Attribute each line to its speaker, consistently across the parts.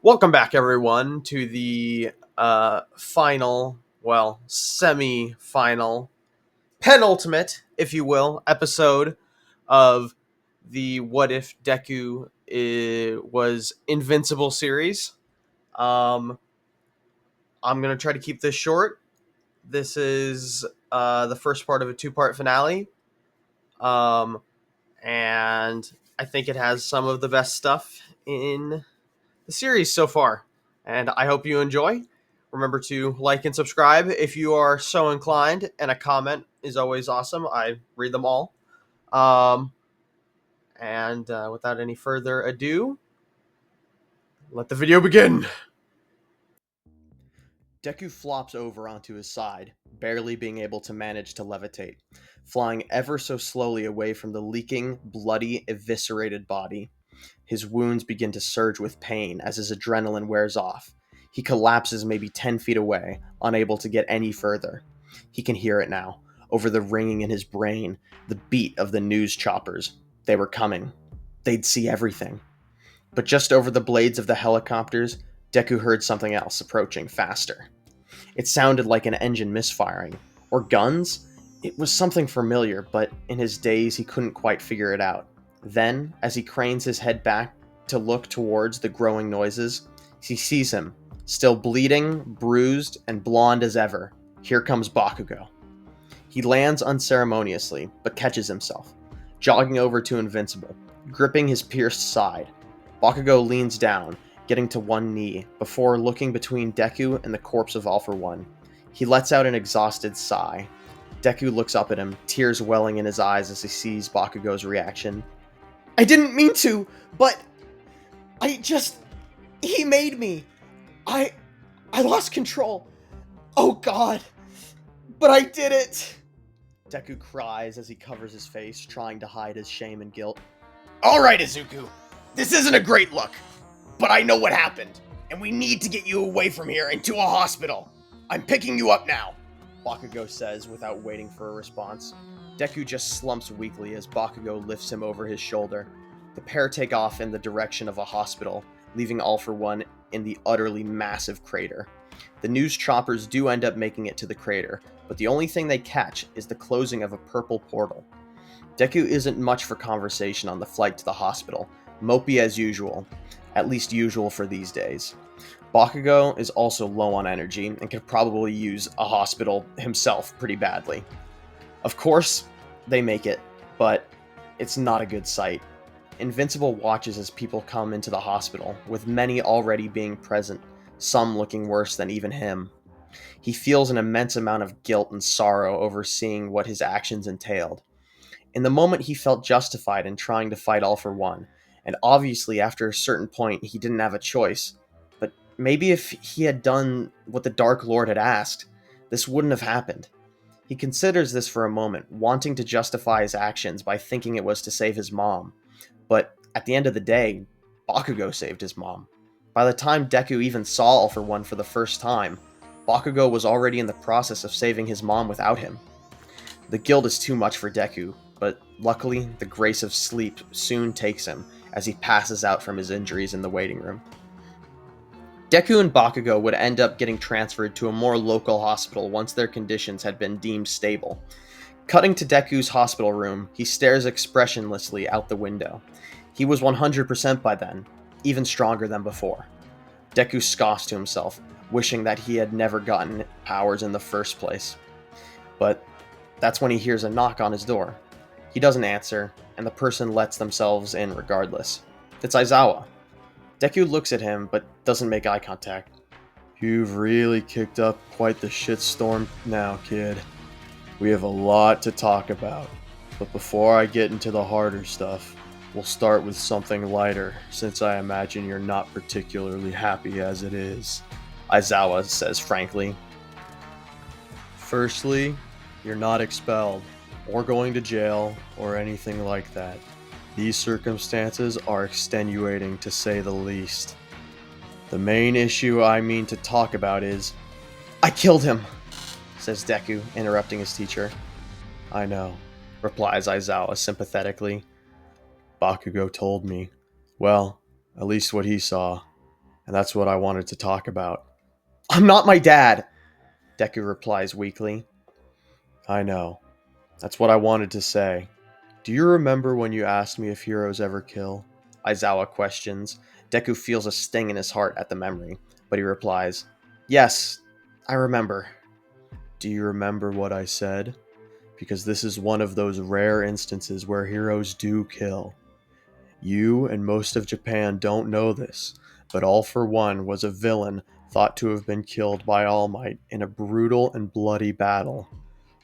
Speaker 1: Welcome back, everyone, to the final, semi-final, penultimate, if you will, episode of the What If Deku was Invincible series. Um, I'm going to try to keep this short. This is the first part of a two-part finale. Um, and I think it has some of the best stuff in the series so far, and I hope you enjoy. Remember to like and subscribe if you are so inclined, and a comment is always awesome. I read them all. And without any further ado, let the video begin. Deku flops over onto his side, barely being able to manage to levitate, flying ever so slowly away from the leaking, bloody, eviscerated body. His wounds begin to surge with pain as his adrenaline wears off. He collapses maybe 10 feet away, unable to get any further. He can hear it now, over the ringing in his brain, the beat of the news choppers. They were coming. They'd see everything. But just over the blades of the helicopters, Deku heard something else approaching faster. It sounded like an engine misfiring. Or guns? It was something familiar, but in his daze he couldn't quite figure it out. Then, as he cranes his head back to look towards the growing noises, he sees him, still bleeding, bruised, and blonde as ever. Here comes Bakugo. He lands unceremoniously, but catches himself, jogging over to Invincible, gripping his pierced side. Bakugo leans down, getting to one knee, before looking between Deku and the corpse of All For One. He lets out an exhausted sigh. Deku looks up at him, tears welling in his eyes as he sees Bakugo's reaction. "I didn't mean to, but he made me. I lost control. Oh God, but I did it." Deku cries as he covers his face, trying to hide his shame and guilt.
Speaker 2: "All right, Izuku. This isn't a great look, but I know what happened, and we need to get you away from here and to a hospital. I'm picking you up now,"
Speaker 1: Bakugo says without waiting for a response. Deku just slumps weakly as Bakugo lifts him over his shoulder. The pair take off in the direction of a hospital, leaving All For One in the utterly massive crater. The news choppers do end up making it to the crater, but the only thing they catch is the closing of a purple portal. Deku isn't much for conversation on the flight to the hospital, mopey as usual, at least usual for these days. Bakugo is also low on energy and could probably use a hospital himself pretty badly. Of course, they make it, but it's not a good sight. Invincible watches as people come into the hospital, with many already being present, some looking worse than even him. He feels an immense amount of guilt and sorrow over seeing what his actions entailed. In the moment, he felt justified in trying to fight All For One, and obviously after a certain point he didn't have a choice. But maybe if he had done what the Dark Lord had asked, this wouldn't have happened. He considers this for a moment, wanting to justify his actions by thinking it was to save his mom. But at the end of the day, Bakugo saved his mom. By the time Deku even saw All For One for the first time, Bakugo was already in the process of saving his mom without him. The guilt is too much for Deku, but luckily the grace of sleep soon takes him as he passes out from his injuries in the waiting room. Deku and Bakugo would end up getting transferred to a more local hospital once their conditions had been deemed stable. Cutting to Deku's hospital room, he stares expressionlessly out the window. He was 100% by then, even stronger than before. Deku scoffs to himself, wishing that he had never gotten powers in the first place. But that's when he hears a knock on his door. He doesn't answer, and the person lets themselves in regardless. It's Aizawa. Deku looks at him, but doesn't make eye contact.
Speaker 3: "You've really kicked up quite the shitstorm now, kid. We have a lot to talk about, but before I get into the harder stuff, we'll start with something lighter, since I imagine you're not particularly happy as it is,"
Speaker 1: Aizawa says frankly.
Speaker 3: "Firstly, you're not expelled, or going to jail, or anything like that. These circumstances are extenuating to say the least. The main issue I mean to talk about is..."
Speaker 1: "I killed him," says Deku, interrupting his teacher.
Speaker 3: "I know,"
Speaker 1: replies Aizawa sympathetically.
Speaker 3: "Bakugo told me. Well, at least what he saw. and that's what I wanted to talk about.
Speaker 1: I'm not my dad, Deku replies weakly.
Speaker 3: I know. That's what I wanted to say. Do you remember when you asked me if heroes ever kill?
Speaker 1: Aizawa questions. Deku feels a sting in his heart at the memory, but he replies, Yes, I remember.
Speaker 3: Do you remember what I said? Because this is one of those rare instances where heroes do kill. You and most of Japan don't know this, but All for One was a villain thought to have been killed by All Might in a brutal and bloody battle.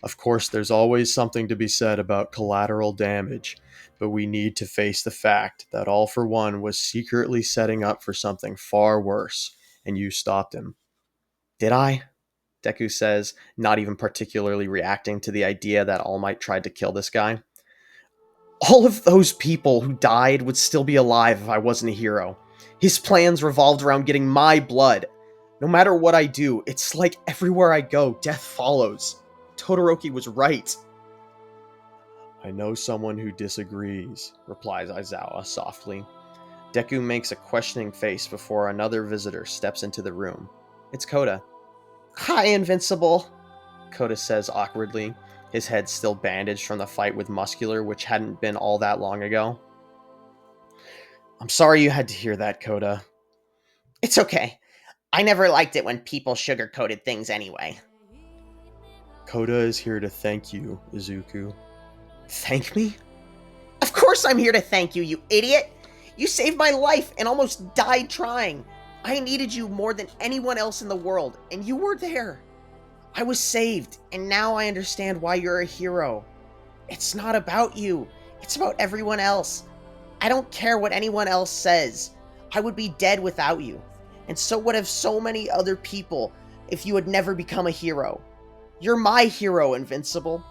Speaker 3: Of course, there's always something to be said about collateral damage, but we need to face the fact that All for One was secretly setting up for something far worse, and you stopped him.
Speaker 1: Did I? Deku says, not even particularly reacting to the idea that All Might tried to kill this guy. All of those people who died would still be alive if I wasn't a hero. His plans revolved around getting my blood. No matter what I do, it's like everywhere I go, death follows. Todoroki was right.
Speaker 3: I know someone who disagrees, replies Aizawa softly.
Speaker 1: Deku makes a questioning face before another visitor steps into the room. It's Koda. Hi, Invincible, Koda says awkwardly, his head still bandaged from the fight with Muscular, which hadn't been all that long ago. I'm sorry you had to hear that, Koda.
Speaker 2: It's okay. I never liked it when people sugar-coated things anyway.
Speaker 3: Koda is here to thank you, Izuku.
Speaker 1: Thank me?
Speaker 2: Of course I'm here to thank you, you idiot! You saved my life and almost died trying. I needed you more than anyone else in the world, and you were there. I was saved, and now I understand why you're a hero. It's not about you. It's about everyone else. I don't care what anyone else says. I would be dead without you. And so would have so many other people if you had never become a hero. You're my hero, Invincible,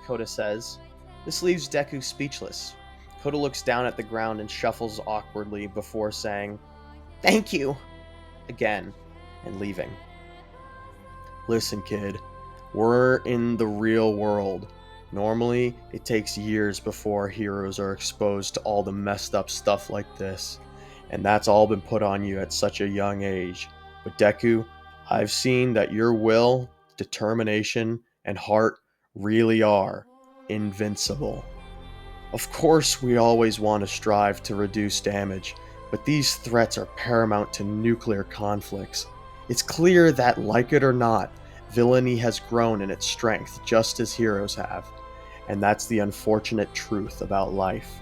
Speaker 1: Koda says. This leaves Deku speechless. Koda looks down at the ground and shuffles awkwardly before saying,
Speaker 2: Thank you,
Speaker 1: again, and leaving.
Speaker 3: Listen, kid, we're in the real world. Normally, it takes years before heroes are exposed to all the messed up stuff like this, and that's all been put on you at such a young age. But Deku, I've seen that your will, determination, and heart really are invincible. Of course, we always want to strive to reduce damage, but these threats are paramount to nuclear conflicts. It's clear that, like it or not, villainy has grown in its strength just as heroes have, and that's the unfortunate truth about life.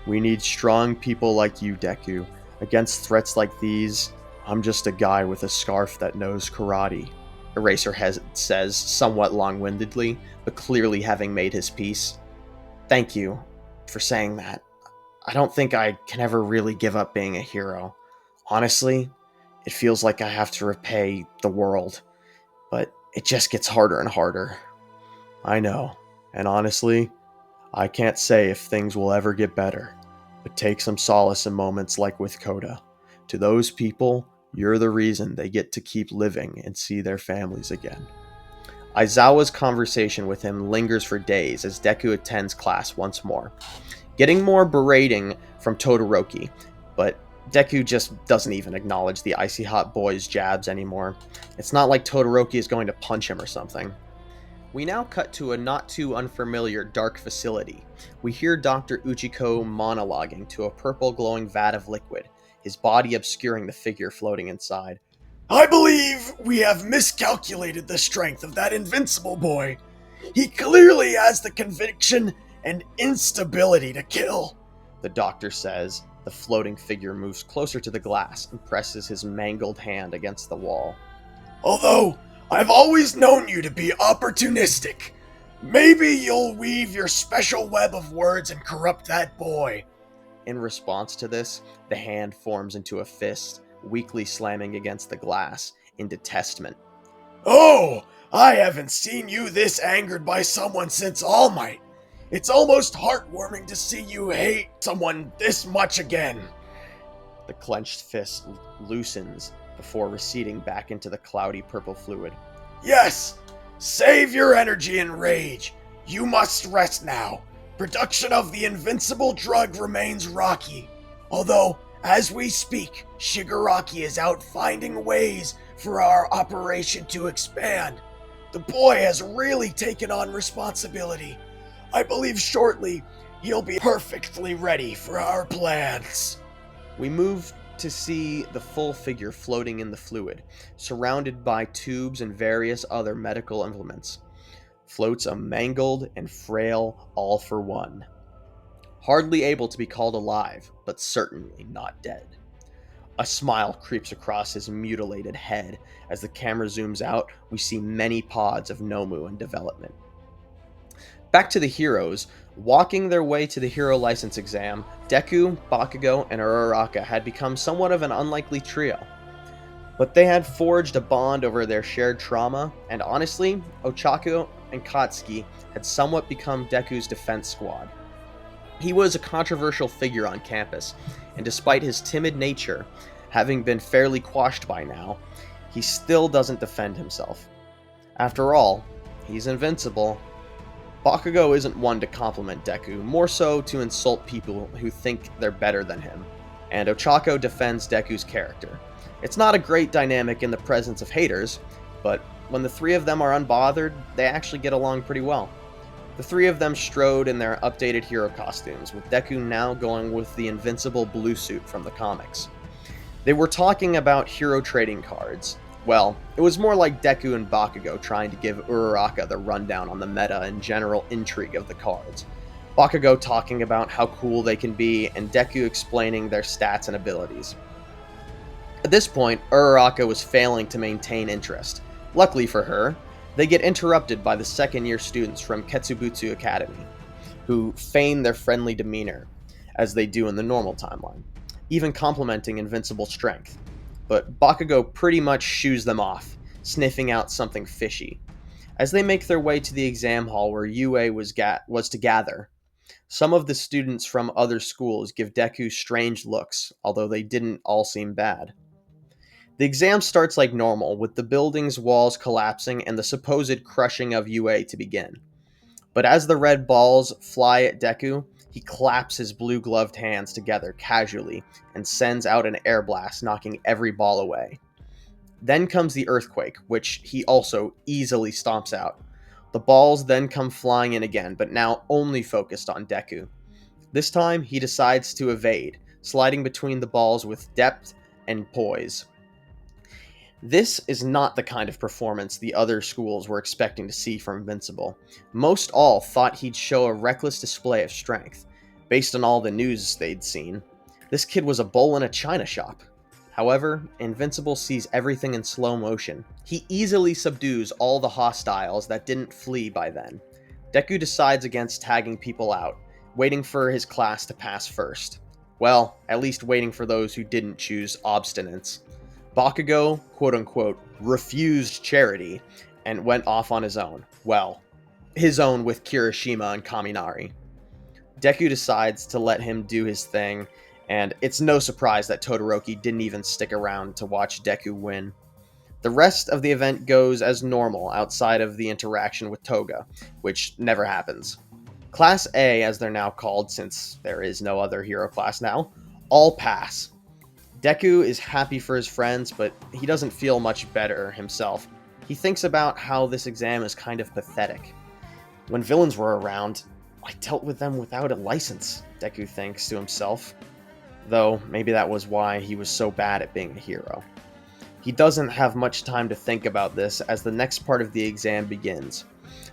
Speaker 3: We need strong people like you, Deku. Against threats like these, I'm just a guy with a scarf that knows karate,
Speaker 1: Eraserhead says somewhat long-windedly, but clearly having made his peace. Thank you for saying that. I don't think I can ever really give up being a hero. Honestly, it feels like I have to repay the world, but it just gets harder and harder.
Speaker 3: I know, and honestly, I can't say if things will ever get better, but take some solace in moments like with Koda. To those people, you're the reason they get to keep living and see their families again.
Speaker 1: Aizawa's conversation with him lingers for days as Deku attends class once more, getting more berating from Todoroki, but Deku just doesn't even acknowledge the icy hot boy's jabs anymore. It's not like Todoroki is going to punch him or something. We now cut to a not too unfamiliar dark facility. We hear Dr. Uchiko monologuing to a purple glowing vat of liquid, his body obscuring the figure floating inside.
Speaker 4: I believe we have miscalculated the strength of that invincible boy. He clearly has the conviction and instability to kill,
Speaker 1: the doctor says. The floating figure moves closer to the glass and presses his mangled hand against the wall.
Speaker 4: Although, I've always known you to be opportunistic. Maybe you'll weave your special web of words and corrupt that boy.
Speaker 1: In response to this, the hand forms into a fist, weakly slamming against the glass, in detestment.
Speaker 4: Oh, I haven't seen you this angered by someone since All Might. It's almost heartwarming to see you hate someone this much again.
Speaker 1: The clenched fist loosens before receding back into the cloudy purple fluid.
Speaker 4: Yes, save your energy and rage. You must rest now. Production of the invincible drug remains rocky. Although, As we speak, Shigaraki is out finding ways for our operation to expand. The boy has really taken on responsibility. I believe shortly he'll be perfectly ready for our plans.
Speaker 1: We move to see the full figure floating in the fluid, surrounded by tubes and various other medical implements. Floats a mangled and frail All for One. Hardly able to be called alive, but certainly not dead. A smile creeps across his mutilated head. As the camera zooms out, we see many pods of Nomu in development. Back to the heroes. Walking their way to the hero license exam, Deku, Bakugo, and Uraraka had become somewhat of an unlikely trio. But they had forged a bond over their shared trauma, and honestly, Ochako and Katsuki had somewhat become Deku's defense squad. He was a controversial figure on campus, and despite his timid nature having been fairly quashed by now, he still doesn't defend himself. After all, he's invincible. Bakugo isn't one to compliment Deku, more so to insult people who think they're better than him, and Ochako defends Deku's character. It's not a great dynamic in the presence of haters, but when the three of them are unbothered, they actually get along pretty well. The three of them strode in their updated hero costumes, with Deku now going with the invincible blue suit from the comics. They were talking about hero trading cards. Well, it was more like Deku and Bakugo trying to give Uraraka the rundown on the meta and general intrigue of the cards. Bakugo talking about how cool they can be, and Deku explaining their stats and abilities. At this point, Uraraka was failing to maintain interest. Luckily for her, they get interrupted by the second-year students from Ketsubutsu Academy, who feign their friendly demeanor, as they do in the normal timeline, even complimenting invincible strength. But Bakugo pretty much shoos them off, sniffing out something fishy. As they make their way to the exam hall where UA was to gather, some of the students from other schools give Deku strange looks, although they didn't all seem bad. The exam starts like normal, with the building's walls collapsing and the supposed crushing of UA to begin. But as the red balls fly at Deku, he claps his blue-gloved hands together casually and sends out an air blast, knocking every ball away. Then comes the earthquake, which he also easily stomps out. The balls then come flying in again, but now only focused on Deku. This time, he decides to evade, sliding between the balls with depth and poise. This is not the kind of performance the other schools were expecting to see from Invincible. Most all thought he'd show a reckless display of strength. Based on all the news they'd seen, this kid was a bull in a china shop. However, Invincible sees everything in slow motion. He easily subdues all the hostiles that didn't flee by then. Deku decides against tagging people out, waiting for his class to pass first. Well, at least waiting for those who didn't choose obstinance. Bakugo, quote-unquote, refused charity and went off on his own. Well, his own with Kirishima and Kaminari. Deku decides to let him do his thing, and it's no surprise that Todoroki didn't even stick around to watch Deku win. The rest of the event goes as normal outside of the interaction with Toga, which never happens. Class A, as they're now called since there is no other hero class now, all pass. Deku is happy for his friends, but he doesn't feel much better himself. He thinks about how this exam is kind of pathetic. When villains were around, I dealt with them without a license, Deku thinks to himself. Though, maybe that was why he was so bad at being a hero. He doesn't have much time to think about this as the next part of the exam begins.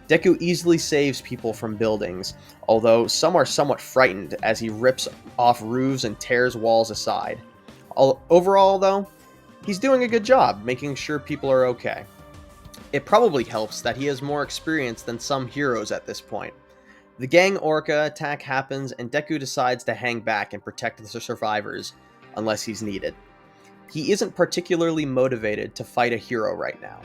Speaker 1: Deku easily saves people from buildings, although some are somewhat frightened as he rips off roofs and tears walls aside. Overall, though, he's doing a good job making sure people are okay. It probably helps that he has more experience than some heroes at this point. The gang Orca attack happens, and Deku decides to hang back and protect the survivors unless he's needed. He isn't particularly motivated to fight a hero right now.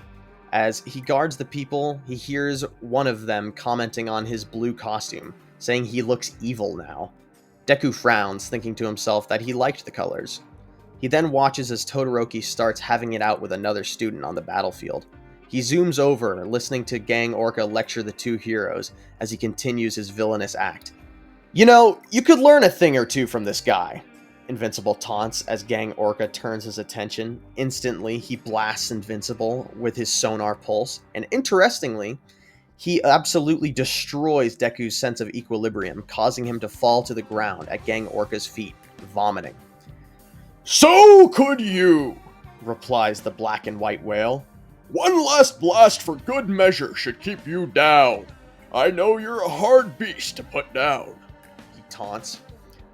Speaker 1: As he guards the people, he hears one of them commenting on his blue costume, saying he looks evil now. Deku frowns, thinking to himself that he liked the colors. He then watches as Todoroki starts having it out with another student on the battlefield. He zooms over, listening to Gang Orca lecture the two heroes as he continues his villainous act. You know, you could learn a thing or two from this guy. Invincible taunts as Gang Orca turns his attention. Instantly, he blasts Invincible with his sonar pulse, and interestingly, he absolutely destroys Deku's sense of equilibrium, causing him to fall to the ground at Gang Orca's feet, vomiting.
Speaker 3: So could you,
Speaker 1: Replies the black and white whale.
Speaker 3: One last blast for good measure should keep you down. I know you're a hard beast to put down.
Speaker 1: He taunts.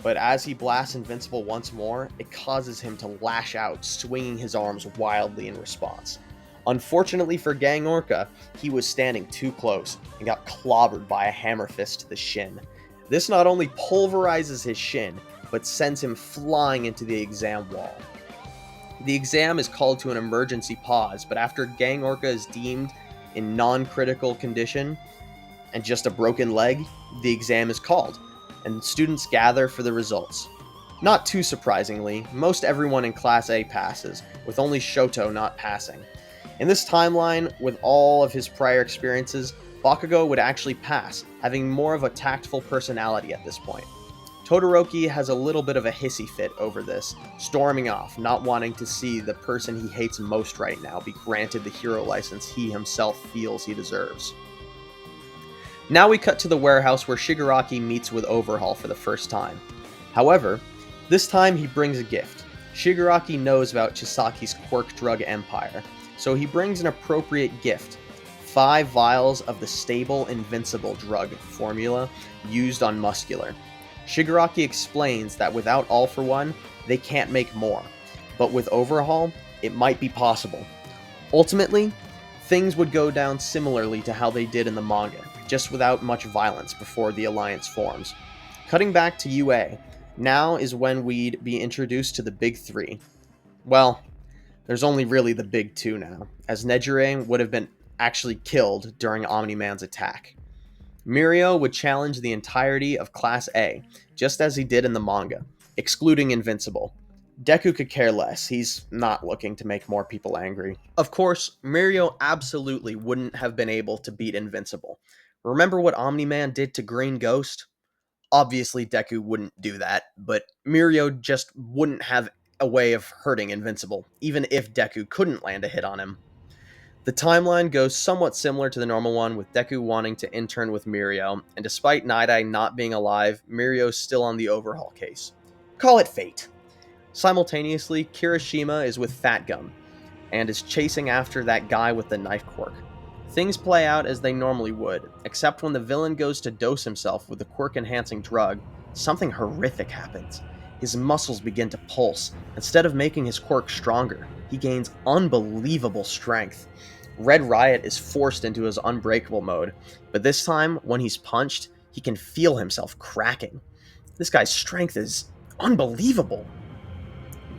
Speaker 1: But as he blasts Invincible once more, it causes him to lash out, swinging his arms wildly in response. Unfortunately for Gang Orca, he was standing too close and got clobbered by a hammer fist to the shin. This not only pulverizes his shin, but sends him flying into the exam wall. The exam is called to an emergency pause, but after Gang Orca is deemed in non-critical condition and just a broken leg, the exam is called, and students gather for the results. Not too surprisingly, most everyone in Class A passes, with only Shoto not passing. In this timeline, with all of his prior experiences, Bakugo would actually pass, having more of a tactful personality at this point. Todoroki has a little bit of a hissy fit over this, storming off, not wanting to see the person he hates most right now be granted the hero license he himself feels he deserves. Now we cut to the warehouse where Shigaraki meets with Overhaul for the first time. However, this time he brings a gift. Shigaraki knows about Chisaki's quirk drug empire, so he brings an appropriate gift: 5 vials of the stable Invincible drug formula used on Muscular. Shigaraki explains that without All for One, they can't make more, but with Overhaul, it might be possible. Ultimately, things would go down similarly to how they did in the manga, just without much violence before the alliance forms. Cutting back to UA, now is when we'd be introduced to the big 3. Well, there's only really the big 2 now, as Nejire would have been actually killed during Omni-Man's attack. Mirio would challenge the entirety of Class A, just as he did in the manga, excluding Invincible. Deku could care less, he's not looking to make more people angry. Of course, Mirio absolutely wouldn't have been able to beat Invincible. Remember what Omni-Man did to Green Ghost? Obviously Deku wouldn't do that, but Mirio just wouldn't have a way of hurting Invincible, even if Deku couldn't land a hit on him. The timeline goes somewhat similar to the normal one, with Deku wanting to intern with Mirio, and despite Night Eye not being alive, Mirio's still on the Overhaul case. Call it fate. Simultaneously, Kirishima is with Fat Gum, and is chasing after that guy with the knife quirk. Things play out as they normally would, except when the villain goes to dose himself with the quirk-enhancing drug, something horrific happens. His muscles begin to pulse. Instead of making his quirk stronger, he gains unbelievable strength. Red Riot is forced into his unbreakable mode, but this time, when he's punched, he can feel himself cracking. This guy's strength is unbelievable,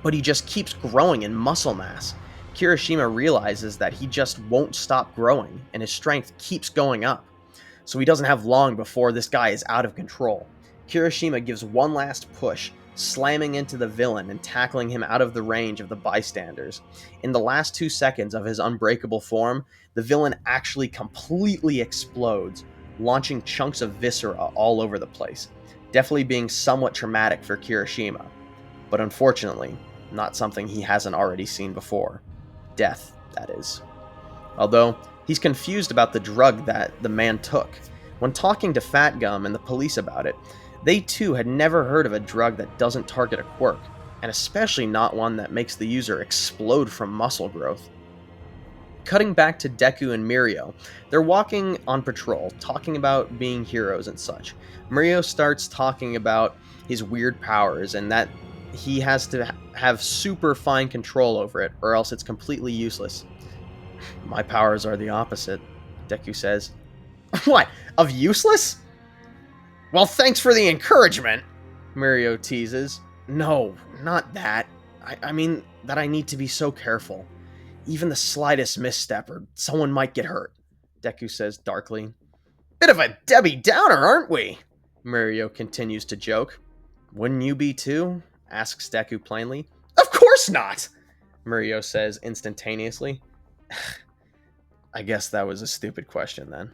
Speaker 1: but he just keeps growing in muscle mass. Kirishima realizes that he just won't stop growing, and his strength keeps going up. So he doesn't have long before this guy is out of control. Kirishima gives one last push, slamming into the villain and tackling him out of the range of the bystanders. In the last 2 seconds of his unbreakable form, the villain actually completely explodes, launching chunks of viscera all over the place, definitely being somewhat traumatic for Kirishima, but unfortunately, not something he hasn't already seen before. Death, that is. Although, he's confused about the drug that the man took. When talking to Fat Gum and the police about it, they too had never heard of a drug that doesn't target a quirk, and especially not one that makes the user explode from muscle growth. Cutting back to Deku and Mirio, they're walking on patrol, talking about being heroes and such. Mirio starts talking about his weird powers and that he has to have super fine control over it, or else it's completely useless. My powers are the opposite, Deku says. What? Of useless? Well, thanks for the encouragement, Mirio teases. No, not that. I mean that I need to be so careful. Even the slightest misstep or someone might get hurt, Deku says darkly. Bit of a Debbie Downer, aren't we? Mirio continues to joke. Wouldn't you be too? Asks Deku plainly. Of course not, Mirio says instantaneously. I guess that was a stupid question then,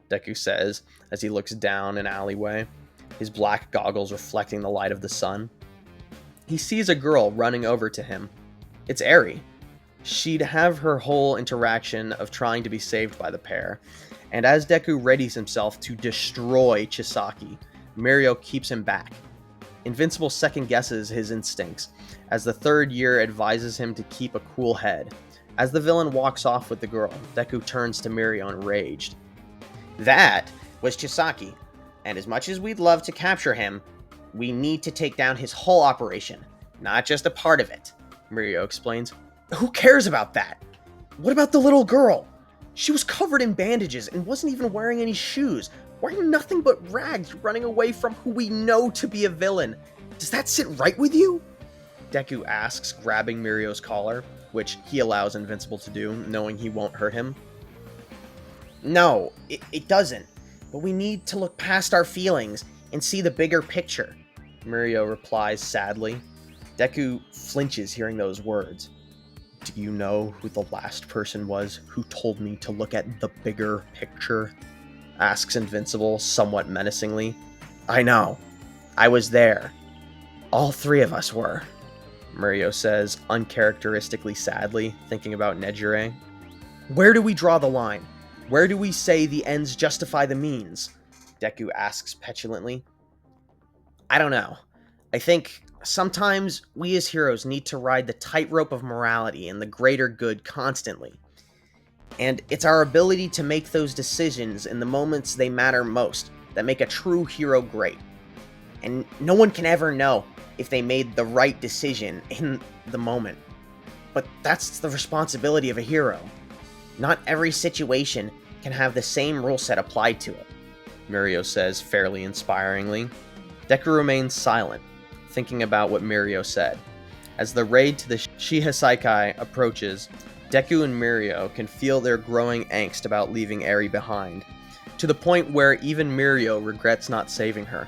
Speaker 1: Deku says as he looks down an alleyway, his black goggles reflecting the light of the sun. He sees a girl running over to him. It's Eri. She'd have her whole interaction of trying to be saved by the pair, and as Deku readies himself to destroy Chisaki, Mirio keeps him back. Invincible second-guesses his instincts, as the third year advises him to keep a cool head. As the villain walks off with the girl, Deku turns to Mirio enraged.
Speaker 2: That was Chisaki, and as much as we'd love to capture him, we need to take down his whole operation, not just a part of it,
Speaker 1: Mirio explains.
Speaker 2: Who cares about that? What about the little girl? She was covered in bandages and wasn't even wearing any shoes, wearing nothing but rags, running away from who we know to be a villain. Does that sit right with you?
Speaker 1: Deku asks, grabbing Mirio's collar, which he allows Invincible to do, knowing he won't hurt him.
Speaker 2: No, it doesn't. But we need to look past our feelings and see the bigger picture,
Speaker 1: Mirio replies sadly. Deku flinches hearing those words. Do you know who the last person was who told me to look at the bigger picture? Asks Invincible somewhat menacingly.
Speaker 2: I know. I was there. All three of us were,
Speaker 1: Mirio says, uncharacteristically sadly, thinking about Nejire. Where do we draw the line? Where do we say the ends justify the means? Deku asks petulantly.
Speaker 2: I don't know. I think sometimes we as heroes need to ride the tightrope of morality and the greater good constantly. And it's our ability to make those decisions in the moments they matter most that make a true hero great. And no one can ever know if they made the right decision in the moment. But that's the responsibility of a hero. Not every situation can have the same rule set applied to it,
Speaker 1: Mirio says fairly inspiringly. Deku remains silent, thinking about what Mirio said. As the raid to the Shihasaikai approaches, Deku and Mirio can feel their growing angst about leaving Eri behind, to the point where even Mirio regrets not saving her.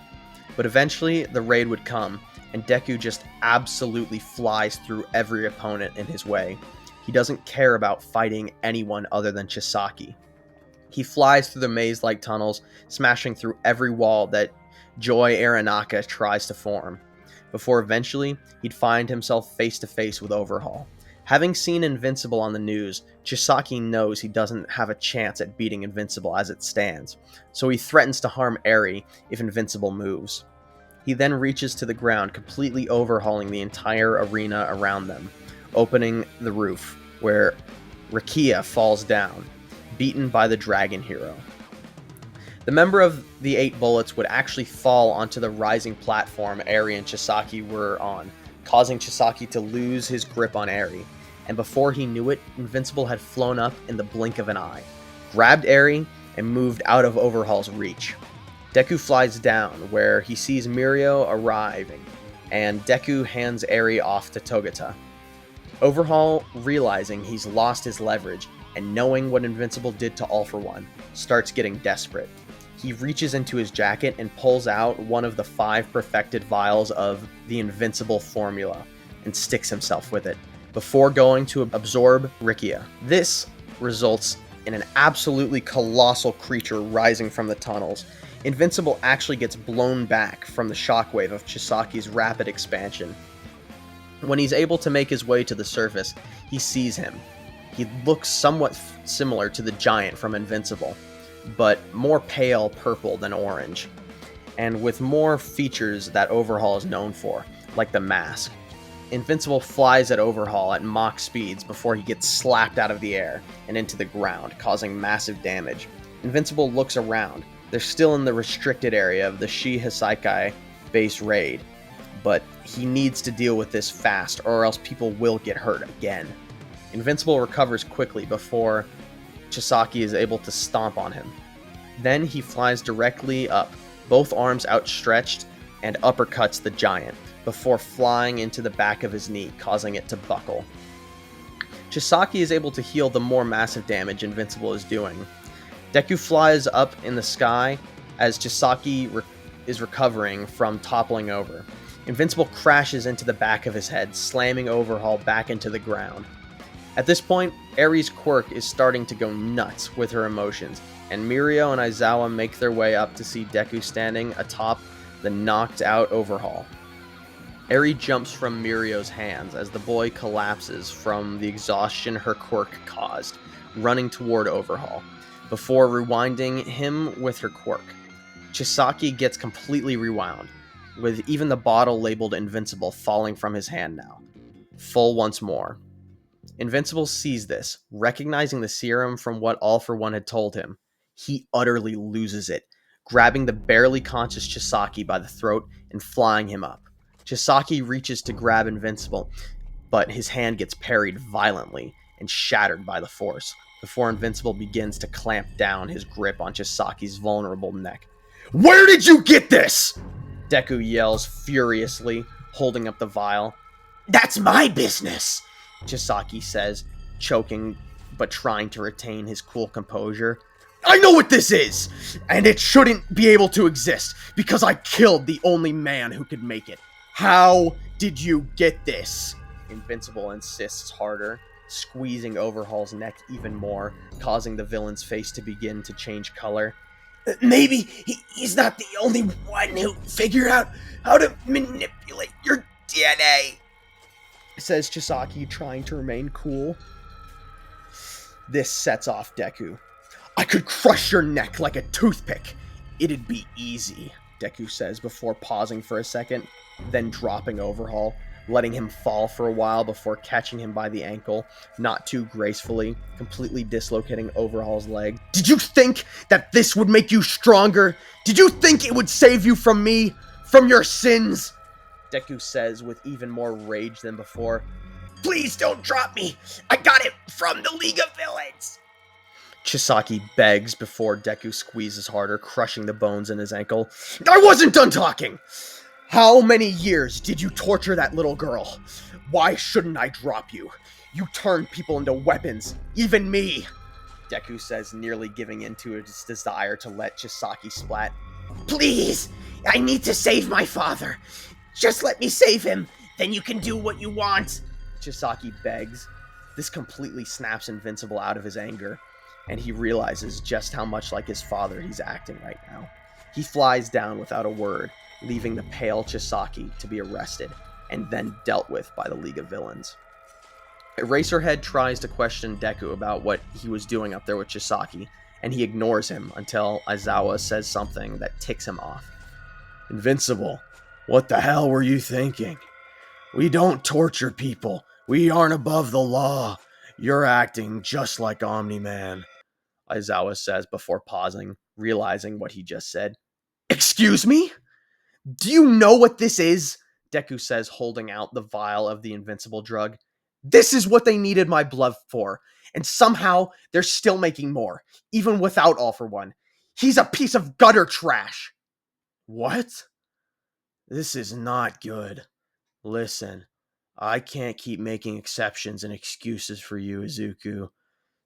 Speaker 1: But eventually, the raid would come, and Deku just absolutely flies through every opponent in his way. He doesn't care about fighting anyone other than Chisaki. He flies through the maze-like tunnels, smashing through every wall that Joy Aranaka tries to form, before eventually he'd find himself face to face with Overhaul. Having seen Invincible on the news, Chisaki knows he doesn't have a chance at beating Invincible as it stands, so he threatens to harm Eri if Invincible moves. He then reaches to the ground, completely overhauling the entire arena around them, opening the roof, where Rakia falls down, beaten by the dragon hero. The member of the 8 Bullets would actually fall onto the rising platform Eri and Chisaki were on, causing Chisaki to lose his grip on Eri, and before he knew it, Invincible had flown up in the blink of an eye, grabbed Eri, and moved out of Overhaul's reach. Deku flies down, where he sees Mirio arriving, and Deku hands Eri off to Togata. Overhaul, realizing he's lost his leverage, and knowing what Invincible did to All For One, starts getting desperate. He reaches into his jacket and pulls out one of the 5 perfected vials of the Invincible formula, and sticks himself with it, before going to absorb Rakia. This results in an absolutely colossal creature rising from the tunnels. Invincible actually gets blown back from the shockwave of Chisaki's rapid expansion. When he's able to make his way to the surface, he sees him. He looks somewhat similar to the giant from Invincible, but more pale purple than orange, and with more features that Overhaul is known for, like the mask. Invincible flies at Overhaul at Mach speeds before he gets slapped out of the air and into the ground, causing massive damage. Invincible looks around. They're still in the restricted area of the Shihasaikai base raid, but he needs to deal with this fast or else people will get hurt again. Invincible recovers quickly before Chisaki is able to stomp on him. Then he flies directly up, both arms outstretched, and uppercuts the giant, before flying into the back of his knee, causing it to buckle. Chisaki is able to heal the more massive damage Invincible is doing. Deku flies up in the sky as Chisaki is recovering from toppling over. Invincible crashes into the back of his head, slamming Overhaul back into the ground. At this point, Eri's quirk is starting to go nuts with her emotions, and Mirio and Aizawa make their way up to see Deku standing atop the knocked out Overhaul. Eri jumps from Mirio's hands as the boy collapses from the exhaustion her quirk caused, running toward Overhaul, before rewinding him with her quirk. Chisaki gets completely rewound, with even the bottle labeled Invincible falling from his hand now. Full once more. Invincible sees this, recognizing the serum from what All for One had told him. He utterly loses it, grabbing the barely conscious Chisaki by the throat and flying him up. Chisaki reaches to grab Invincible, but his hand gets parried violently and shattered by the force, before Invincible begins to clamp down his grip on Chisaki's vulnerable neck.
Speaker 4: Where did you get this?
Speaker 1: Deku yells furiously, holding up the vial.
Speaker 2: That's my business,
Speaker 1: Chisaki says, choking but trying to retain his cool composure.
Speaker 4: I know what this is, and it shouldn't be able to exist, because I killed the only man who could make it. How did you get this?
Speaker 1: Invincible insists harder, squeezing Overhaul's neck even more, causing the villain's face to begin to change color.
Speaker 2: Maybe he's not the only one who figured out how to manipulate your DNA,
Speaker 1: says Chisaki, trying to remain cool. This sets off Deku.
Speaker 4: I could crush your neck like a toothpick.
Speaker 1: It'd be easy, Deku says before pausing for a second, then dropping Overhaul, letting him fall for a while before catching him by the ankle, not too gracefully, completely dislocating Overhaul's leg.
Speaker 4: Did you think that this would make you stronger? Did you think it would save you from me? From your sins?
Speaker 1: Deku says with even more rage than before.
Speaker 2: Please don't drop me. I got it from the League of Villains.
Speaker 1: Chisaki begs before Deku squeezes harder, crushing the bones in his ankle.
Speaker 4: I wasn't done talking! How many years did you torture that little girl? Why shouldn't I drop you? You turned people into weapons, even me!
Speaker 1: Deku says, nearly giving in to his desire to let Chisaki splat.
Speaker 2: Please! I need to save my father. Just let me save him, then you can do what you want.
Speaker 1: Chisaki begs. This completely snaps Invincible out of his anger, and he realizes just how much like his father he's acting right now. He flies down without a word, leaving the pale Chisaki to be arrested, and then dealt with by the League of Villains. Eraserhead tries to question Deku about what he was doing up there with Chisaki, and he ignores him until Aizawa says something that ticks him off.
Speaker 3: Invincible, what the hell were you thinking? We don't torture people. We aren't above the law. You're acting just like Omni-Man,
Speaker 1: Aizawa says before pausing, realizing what he just said.
Speaker 4: Excuse me? Do you know what this is?
Speaker 1: Deku says, holding out the vial of the invincible drug.
Speaker 4: This is what they needed my blood for, and somehow they're still making more, even without All for One. He's a piece of gutter trash.
Speaker 3: What? This is not good. Listen, I can't keep making exceptions and excuses for you, Izuku,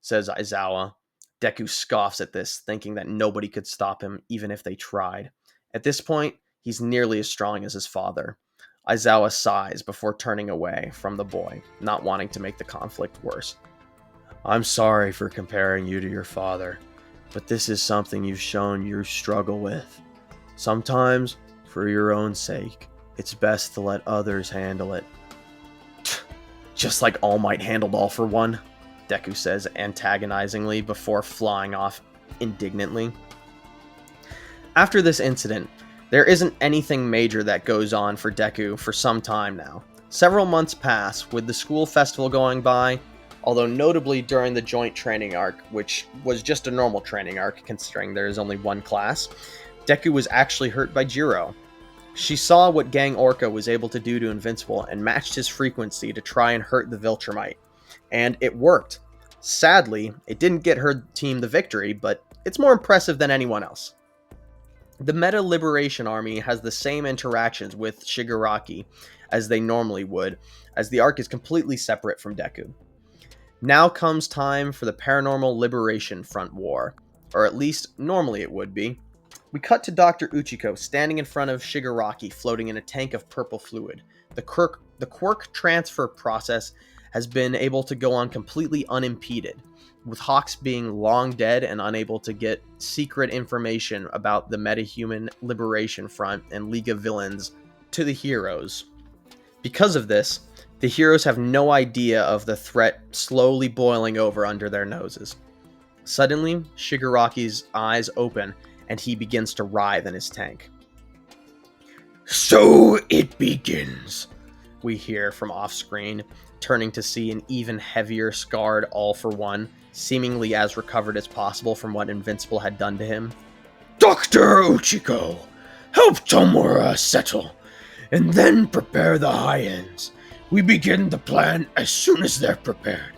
Speaker 1: says Aizawa. Deku scoffs at this, thinking that nobody could stop him even if they tried. At this point, he's nearly as strong as his father. Aizawa sighs before turning away from the boy, not wanting to make the conflict worse.
Speaker 3: I'm sorry for comparing you to your father, but this is something you've shown you struggle with. Sometimes, for your own sake, it's best to let others handle it.
Speaker 1: Just like All Might handled All for One, Deku says antagonizingly before flying off indignantly. After this incident, there isn't anything major that goes on for Deku for some time now. Several months pass, with the school festival going by, although notably during the joint training arc, which was just a normal training arc considering there is only one class, Deku was actually hurt by Jiro. She saw what Gang Orca was able to do to Invincible and matched his frequency to try and hurt the Viltrumite. And it worked. Sadly, it didn't get her team the victory, but it's more impressive than anyone else. The Meta Liberation Army has the same interactions with Shigaraki as they normally would, as the arc is completely separate from Deku. Now comes time for the Paranormal Liberation Front War, or at least normally it would be. We cut to Dr. Uchiko standing in front of Shigaraki floating in a tank of purple fluid. The quirk transfer process has been able to go on completely unimpeded, with Hawks being long dead and unable to get secret information about the Metahuman Liberation Front and League of Villains to the heroes. Because of this, the heroes have no idea of the threat slowly boiling over under their noses. Suddenly, Shigaraki's eyes open and he begins to writhe in his tank.
Speaker 4: So it begins,
Speaker 1: we hear from off-screen, turning to see an even heavier scarred All for One, seemingly as recovered as possible from what Invincible had done to him.
Speaker 4: Dr. Uchiko, help Tomura settle, and then prepare the high-ends. We begin the plan as soon as they're prepared.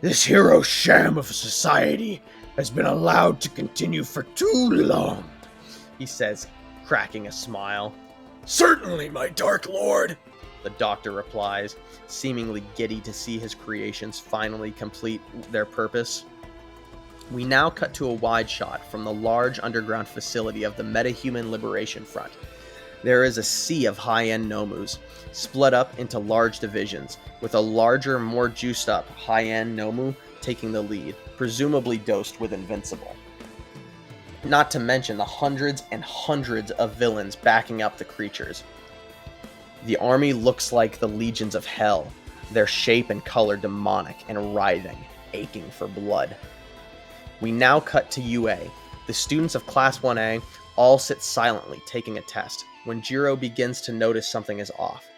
Speaker 4: This hero sham of a society has been allowed to continue for too long,
Speaker 1: he says, cracking a smile.
Speaker 4: Certainly, my Dark Lord,
Speaker 1: the doctor replies, seemingly giddy to see his creations finally complete their purpose. We now cut to a wide shot from the large underground facility of the Metahuman Liberation Front. There is a sea of high-end Nomus, split up into large divisions, with a larger, more juiced-up high-end Nomu taking the lead, presumably dosed with Invincible. Not to mention the hundreds and hundreds of villains backing up the creatures. The army looks like the legions of hell, their shape and color demonic and writhing, aching for blood. We now cut to UA. The students of Class 1A all sit silently taking a test, when Jiro begins to notice something is off.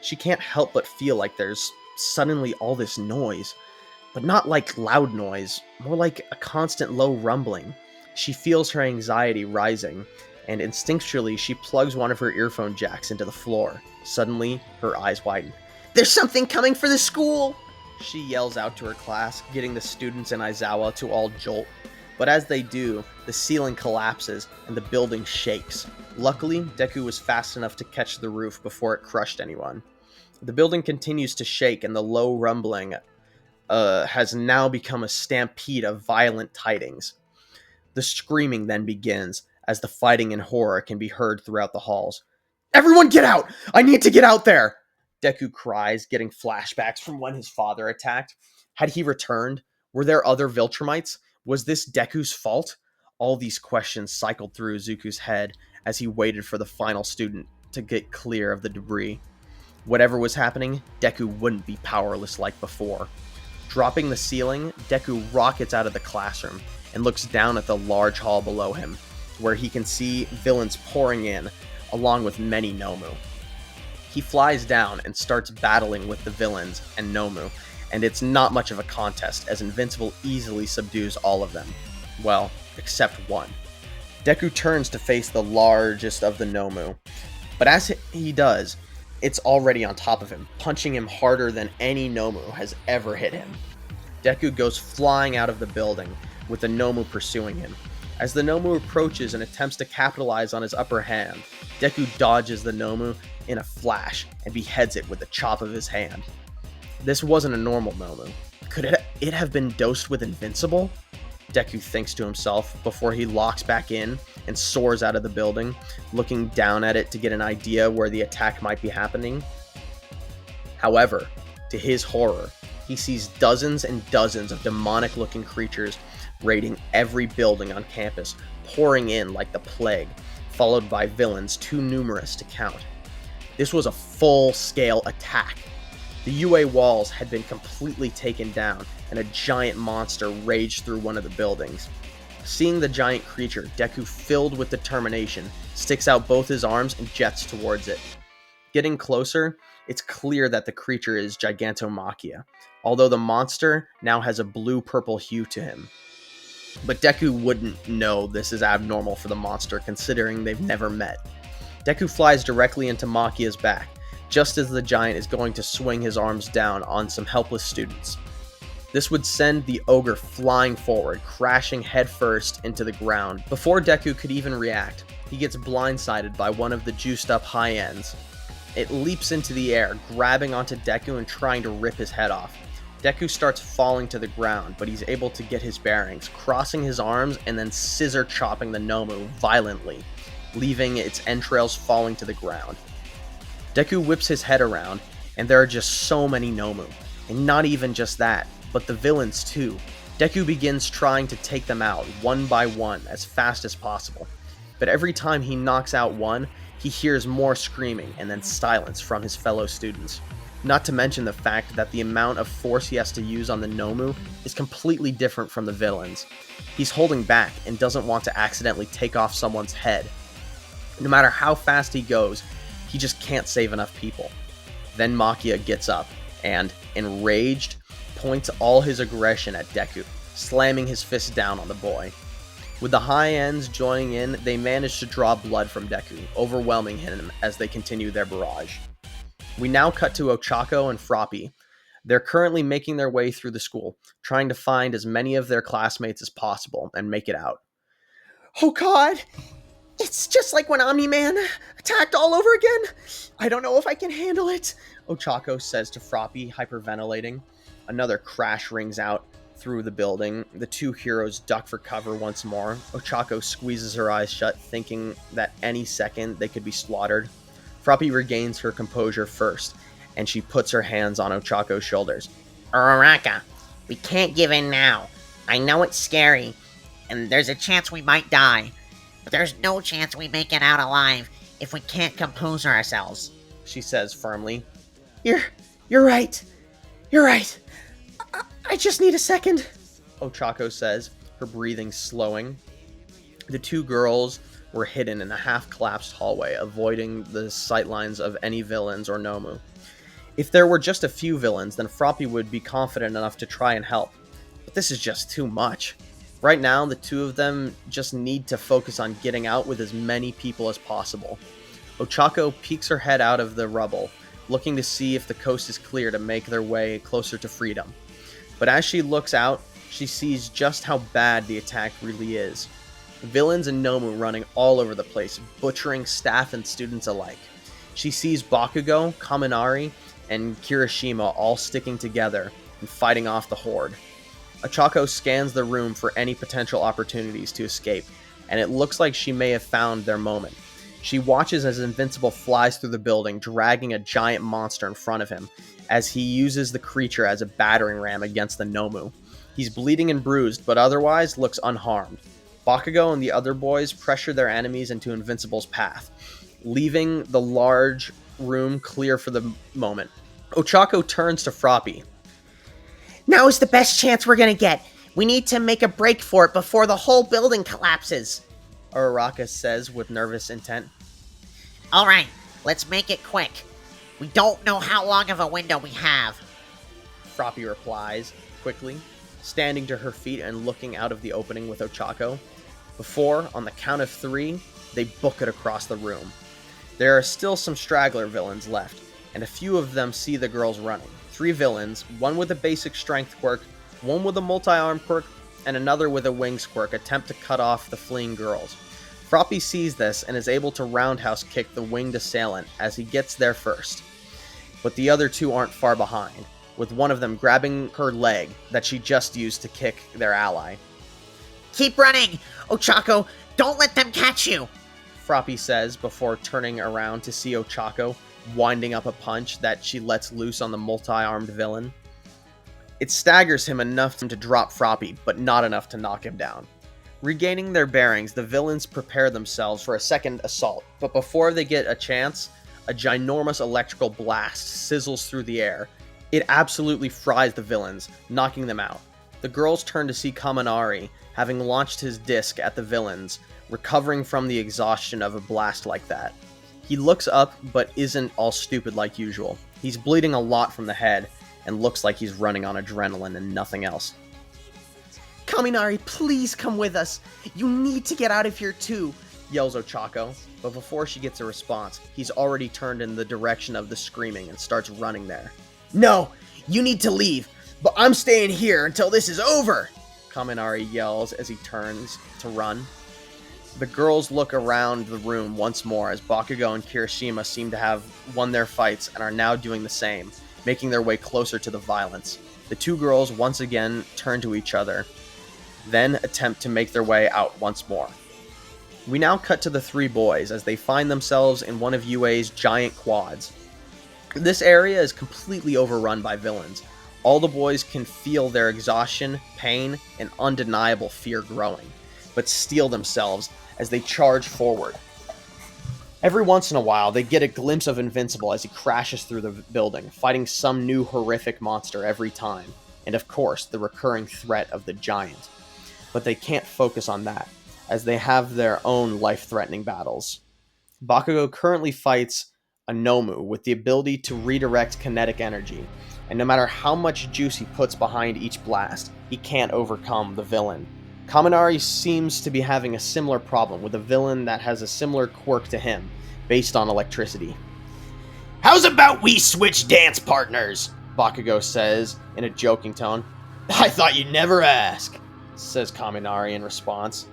Speaker 1: She can't help but feel like there's suddenly all this noise, but not like loud noise, more like a constant low rumbling. She feels her anxiety rising, and instinctually she plugs one of her earphone jacks into the floor. Suddenly, her eyes widen.
Speaker 2: There's something coming for the school!
Speaker 1: She yells out to her class, getting the students in Aizawa to all jolt. But as they do, the ceiling collapses and the building shakes. Luckily, Deku was fast enough to catch the roof before it crushed anyone. The building continues to shake, and the low rumbling has now become a stampede of violent tidings. The screaming then begins, as the fighting and horror can be heard throughout the halls. "Everyone get out! I need to get out there!" Deku cries, getting flashbacks from when his father attacked. Had he returned? Were there other Viltrumites? Was this Deku's fault? All these questions cycled through Izuku's head as he waited for the final student to get clear of the debris. Whatever was happening, Deku wouldn't be powerless like before. Dropping the ceiling, Deku rockets out of the classroom and looks down at the large hall below him, where he can see villains pouring in, along with many Nomu. He flies down and starts battling with the villains and Nomu, and it's not much of a contest, as Invincible easily subdues all of them. Well, except one. Deku turns to face the largest of the Nomu, but as he does, it's already on top of him, punching him harder than any Nomu has ever hit him. Deku goes flying out of the building, with the Nomu pursuing him. As the Nomu approaches and attempts to capitalize on his upper hand, Deku dodges the Nomu in a flash and beheads it with the chop of his hand. This wasn't a normal Nomu. Could it have been dosed with Invincible? Deku thinks to himself before he locks back in and soars out of the building, looking down at it to get an idea where the attack might be happening. However, to his horror, he sees dozens and dozens of demonic-looking creatures raiding every building on campus, pouring in like the plague, followed by villains too numerous to count. This was a full-scale attack. The UA walls had been completely taken down, and a giant monster raged through one of the buildings. Seeing the giant creature, Deku, filled with determination, sticks out both his arms and jets towards it. Getting closer, it's clear that the creature is Gigantomachia, although the monster now has a blue-purple hue to him. But Deku wouldn't know this is abnormal for the monster, considering they've never met. Deku flies directly into Machia's back, just as the giant is going to swing his arms down on some helpless students. This would send the ogre flying forward, crashing headfirst into the ground. Before Deku could even react, he gets blindsided by one of the juiced-up high ends. It leaps into the air, grabbing onto Deku and trying to rip his head off. Deku starts falling to the ground, but he's able to get his bearings, crossing his arms and then scissor chopping the Nomu violently, leaving its entrails falling to the ground. Deku whips his head around, and there are just so many Nomu. And not even just that, but the villains too. Deku begins trying to take them out, one by one, as fast as possible. but every time he knocks out one, he hears more screaming and then silence from his fellow students. Not to mention the fact that the amount of force he has to use on the Nomu is completely different from the villains. He's holding back and doesn't want to accidentally take off someone's head. No matter how fast he goes, he just can't save enough people. Then Makia gets up and, enraged, points all his aggression at Deku, slamming his fist down on the boy. With the high ends joining in, they manage to draw blood from Deku, overwhelming him as they continue their barrage. We now cut to Ochako and Froppy. They're currently making their way through the school, trying to find as many of their classmates as possible and make it out.
Speaker 2: Oh god! It's just like when Omni-Man attacked all over again! I don't know if I can handle it!
Speaker 1: Ochako says to Froppy, hyperventilating. Another crash rings out through the building. The two heroes duck for cover once more. Ochako squeezes her eyes shut, thinking that any second they could be slaughtered. Froppy regains her composure first, and she puts her hands on Ochako's shoulders.
Speaker 2: Uraraka, we can't give in now. I know it's scary, and there's a chance we might die. But there's no chance we make it out alive if we can't compose ourselves,
Speaker 1: she says firmly.
Speaker 2: You're right. You're right. I just need a second,
Speaker 1: Ochako says, her breathing slowing. The two girls were hidden in a half-collapsed hallway, avoiding the sightlines of any villains or Nomu. If there were just a few villains, then Froppy would be confident enough to try and help. But this is just too much. Right now, the two of them just need to focus on getting out with as many people as possible. Ochako peeks her head out of the rubble, looking to see if the coast is clear to make their way closer to freedom. But as she looks out, she sees just how bad the attack really is. Villains and Nomu running all over the place, butchering staff and students alike. She sees Bakugo, Kaminari, and Kirishima all sticking together and fighting off the horde. Ochako scans the room for any potential opportunities to escape, and it looks like she may have found their moment. She watches as Invincible flies through the building, dragging a giant monster in front of him, as he uses the creature as a battering ram against the Nomu. He's bleeding and bruised, but otherwise looks unharmed. Bakugo and the other boys pressure their enemies into Invincible's path, leaving the large room clear for the moment. Ochako turns to Froppy.
Speaker 2: Now is the best chance we're gonna get. We need to make a break for it before the whole building collapses,
Speaker 1: Uraraka says with nervous intent.
Speaker 2: Alright, let's make it quick. We don't know how long of a window we have,
Speaker 1: Froppy replies, quickly, standing to her feet and looking out of the opening with Ochako. Before, on the count of 3, they book it across the room. There are still some straggler villains left, and a few of them see the girls running. 3 villains, one with a basic strength quirk, one with a multi-arm quirk, and another with a wings quirk, attempt to cut off the fleeing girls. Froppy sees this and is able to roundhouse kick the winged assailant as he gets there first. But the other 2 aren't far behind, with one of them grabbing her leg that she just used to kick their ally.
Speaker 2: Keep running! Ochako, don't let them catch you!
Speaker 1: Froppy says before turning around to see Ochako winding up a punch that she lets loose on the multi-armed villain. It staggers him enough to drop Froppy, but not enough to knock him down. Regaining their bearings, the villains prepare themselves for a second assault, but before they get a chance, a ginormous electrical blast sizzles through the air. It absolutely fries the villains, knocking them out. The girls turn to see Kaminari, having launched his disc at the villains, recovering from the exhaustion of a blast like that. He looks up, but isn't all stupid like usual. He's bleeding a lot from the head, and looks like he's running on adrenaline and nothing else.
Speaker 2: Kaminari, please come with us. You need to get out of here too,
Speaker 1: yells Ochako, but before she gets a response, he's already turned in the direction of the screaming and starts running there.
Speaker 2: No, you need to leave, but I'm staying here until this is over,
Speaker 1: Kaminari yells as he turns to run. The girls look around the room once more as Bakugo and Kirishima seem to have won their fights and are now doing the same, making their way closer to the violence. The 2 girls once again turn to each other, then attempt to make their way out once more. We now cut to the 3 boys as they find themselves in one of UA's giant quads. This area is completely overrun by villains. All the boys can feel their exhaustion, pain, and undeniable fear growing. but steel themselves as they charge forward. Every once in a while, they get a glimpse of Invincible as he crashes through the building, fighting some new horrific monster every time, and of course, the recurring threat of the giant. But they can't focus on that, as they have their own life-threatening battles. Bakugo currently fights a Nomu with the ability to redirect kinetic energy, and no matter how much juice he puts behind each blast, he can't overcome the villain. Kaminari seems to be having a similar problem with a villain that has a similar quirk to him, based on electricity.
Speaker 2: How's about we switch dance partners?
Speaker 1: Bakugo says in a joking tone.
Speaker 2: I thought you'd never ask,
Speaker 1: says Kaminari in response.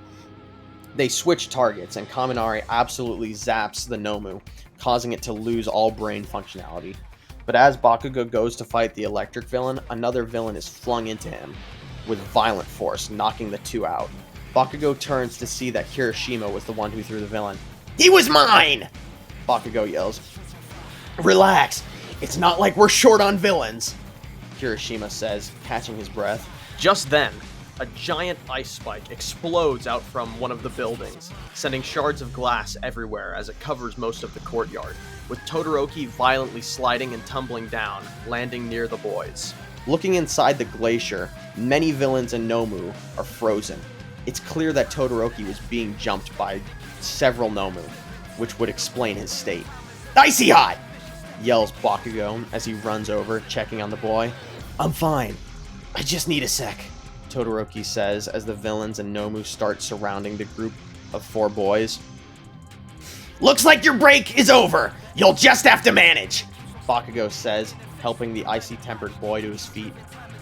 Speaker 1: They switch targets, and Kaminari absolutely zaps the Nomu, causing it to lose all brain functionality. But as Bakugo goes to fight the electric villain, another villain is flung into him, with violent force, knocking the two out. Bakugo turns to see that Kirishima was the one who threw the villain.
Speaker 2: He was mine!
Speaker 1: Bakugo yells.
Speaker 2: Relax, it's not like we're short on villains,
Speaker 1: Kirishima says, catching his breath. Just then, a giant ice spike explodes out from one of the buildings, sending shards of glass everywhere as it covers most of the courtyard, with Todoroki violently sliding and tumbling down, landing near the boys. Looking inside the glacier, many villains and Nomu are frozen. It's clear that Todoroki was being jumped by several Nomu, which would explain his state.
Speaker 2: Icy hot!
Speaker 1: Yells Bakugo as he runs over, checking on the boy.
Speaker 2: I'm fine. I just need a sec,
Speaker 1: Todoroki says as the villains and Nomu start surrounding the group of 4 boys.
Speaker 2: Looks like your break is over. You'll just have to manage,
Speaker 1: Bakugo says, helping the icy-tempered boy to his feet.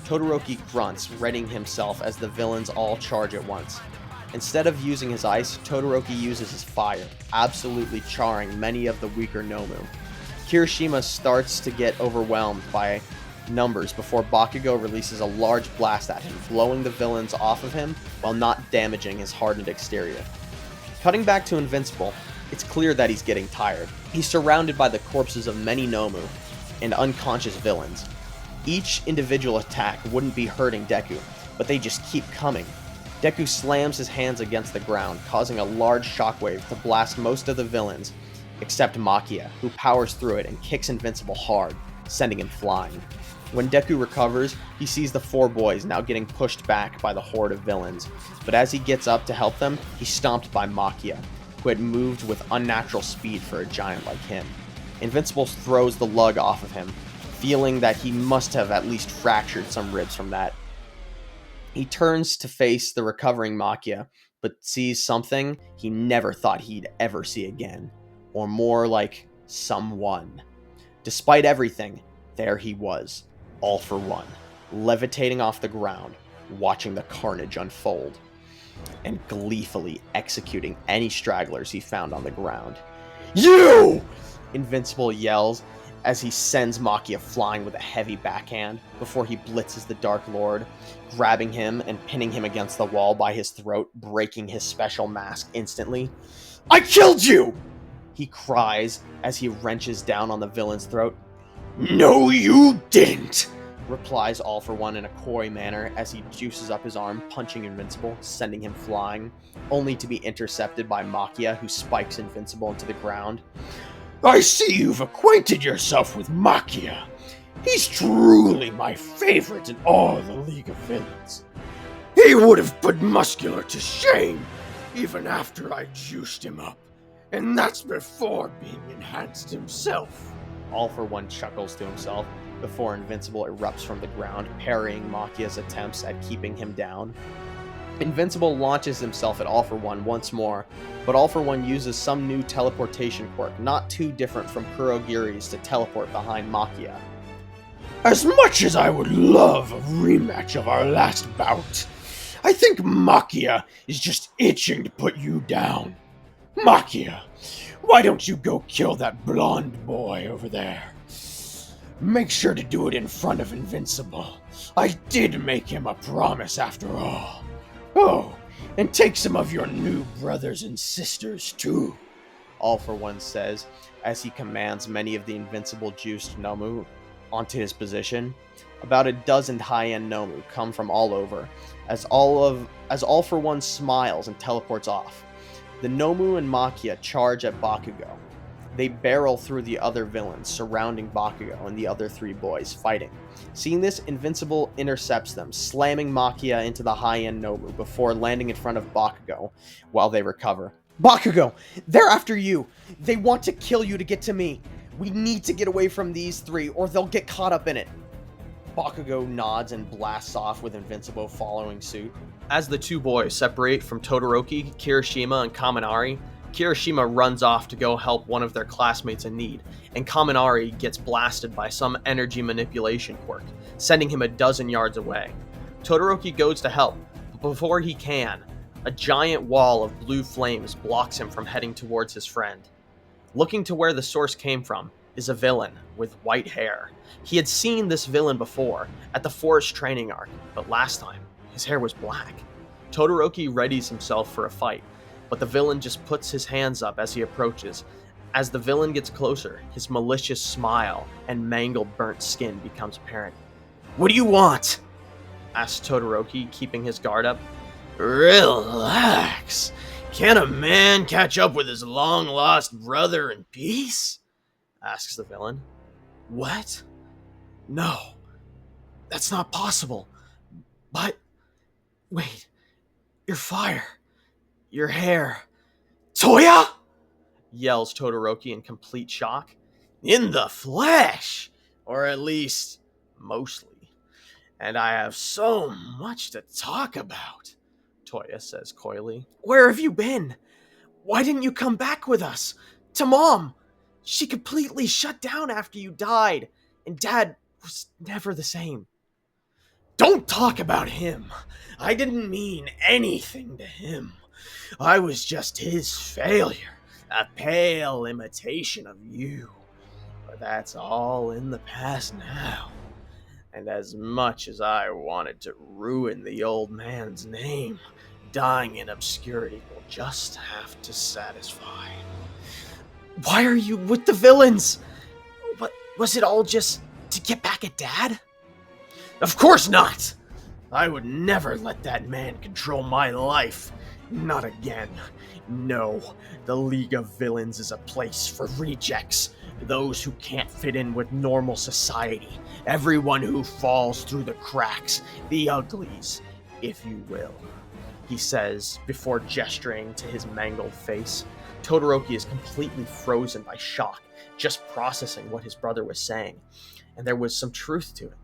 Speaker 1: Todoroki grunts, readying himself as the villains all charge at once. Instead of using his ice, Todoroki uses his fire, absolutely charring many of the weaker Nomu. Kirishima starts to get overwhelmed by numbers before Bakugo releases a large blast at him, blowing the villains off of him while not damaging his hardened exterior. Cutting back to Invincible, it's clear that he's getting tired. He's surrounded by the corpses of many Nomu and unconscious villains. Each individual attack wouldn't be hurting Deku, but they just keep coming. Deku slams his hands against the ground, causing a large shockwave to blast most of the villains, except Makia, who powers through it and kicks Invincible hard, sending him flying. When Deku recovers, he sees the 4 boys now getting pushed back by the horde of villains, but as he gets up to help them, he's stomped by Makia, who had moved with unnatural speed for a giant like him. Invincible throws the lug off of him, feeling that he must have at least fractured some ribs from that. He turns to face the recovering Makia, but sees something he never thought he'd ever see again, or more like someone. Despite everything, there he was, all for one, levitating off the ground, watching the carnage unfold, and gleefully executing any stragglers he found on the ground.
Speaker 2: You!
Speaker 1: Invincible yells as he sends Makia flying with a heavy backhand before he blitzes the Dark Lord, grabbing him and pinning him against the wall by his throat, breaking his special mask instantly.
Speaker 2: I killed you!
Speaker 1: He cries as he wrenches down on the villain's throat.
Speaker 2: No, you didn't,
Speaker 1: replies All for One in a coy manner as he juices up his arm, punching Invincible, sending him flying, only to be intercepted by Makia, who spikes Invincible into the ground.
Speaker 2: I see you've acquainted yourself with Makia. He's truly my favorite in all the League of Villains. He would have put Muscular to shame, even after I juiced him up. And that's before being enhanced himself.
Speaker 1: All for One chuckles to himself before Invincible erupts from the ground, parrying Makia's attempts at keeping him down. Invincible launches himself at All for One once more, but All for One uses some new teleportation quirk, not too different from Kurogiri's, to teleport behind Makia.
Speaker 2: As much as I would love a rematch of our last bout, I think Makia is just itching to put you down. Makia, why don't you go kill that blonde boy over there? Make sure to do it in front of Invincible. I did make him a promise after all. Oh, and take some of your new brothers and sisters too,
Speaker 1: All for One says as he commands many of the Invincible juiced Nomu onto his position. About a dozen high-end Nomu come from all over, as All for One smiles and teleports off. The Nomu and Makia charge at Bakugo. They barrel through the other villains surrounding Bakugo and the other three boys fighting. Seeing this, Invincible intercepts them, slamming Makia into the high-end Nomu before landing in front of Bakugo while they recover. Bakugo! They're after you! They want to kill you to get to me! We need to get away from these three or they'll get caught up in it! Bakugo nods and blasts off with Invincible following suit. As the two boys separate from Todoroki, Kirishima, and Kaminari, Kirishima runs off to go help one of their classmates in need, and Kaminari gets blasted by some energy manipulation quirk, sending him a dozen yards away. Todoroki goes to help, but before he can, a giant wall of blue flames blocks him from heading towards his friend. Looking to where the source came from is a villain with white hair. He had seen this villain before at the forest training arc, but last time, his hair was black. Todoroki readies himself for a fight, but the villain just puts his hands up as he approaches. As the villain gets closer, his malicious smile and mangled burnt skin becomes apparent. "What do you want?" asks Todoroki, keeping his guard up.
Speaker 4: Relax. Can a man catch up with his long-lost brother in peace?
Speaker 1: Asks the villain.
Speaker 4: What? No. That's not possible. But... wait. Your fire. Your hair. Toya?
Speaker 1: Yells Todoroki in complete shock.
Speaker 4: In the flesh! Or at least, mostly. And I have so much to talk about,
Speaker 1: Toya says coyly.
Speaker 4: Where have you been? Why didn't you come back with us? To Mom! She completely shut down after you died, and Dad was never the same. Don't talk about him. I didn't mean anything to him. I was just his failure, a pale imitation of you. But that's all in the past now. And as much as I wanted to ruin the old man's name, dying in obscurity will just have to satisfy. Why are you with the villains? What, was it all just to get back at Dad? Of course not! I would never let that man control my life. Not again. No, the League of Villains is a place for rejects. Those who can't fit in with normal society. Everyone who falls through the cracks. The uglies, if you will. He says, before gesturing to his mangled face. Todoroki is completely frozen by shock, just processing what his brother was saying. And there was some truth to it,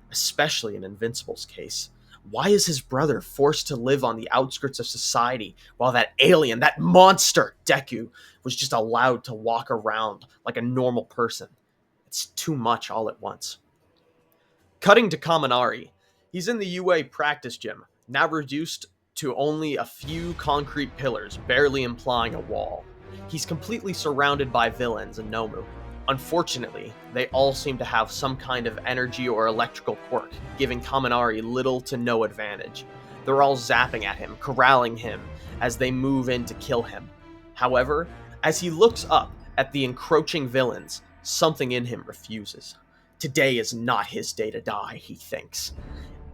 Speaker 4: especially in Invincible's case. Why is his brother forced to live on the outskirts of society while that alien, that monster, Deku, was just allowed to walk around like a normal person? It's too much all at once. Cutting to Kaminari. He's in the UA practice gym, now reduced to only a few concrete pillars, barely implying a wall. He's completely surrounded by villains and Nomu. Unfortunately, they all seem to have some kind of energy or electrical quirk, giving Kaminari little to no advantage. They're all zapping at him, corralling him as they move in to kill him. However, as he looks up at the encroaching villains, something in him refuses. Today is not his day to die, he thinks.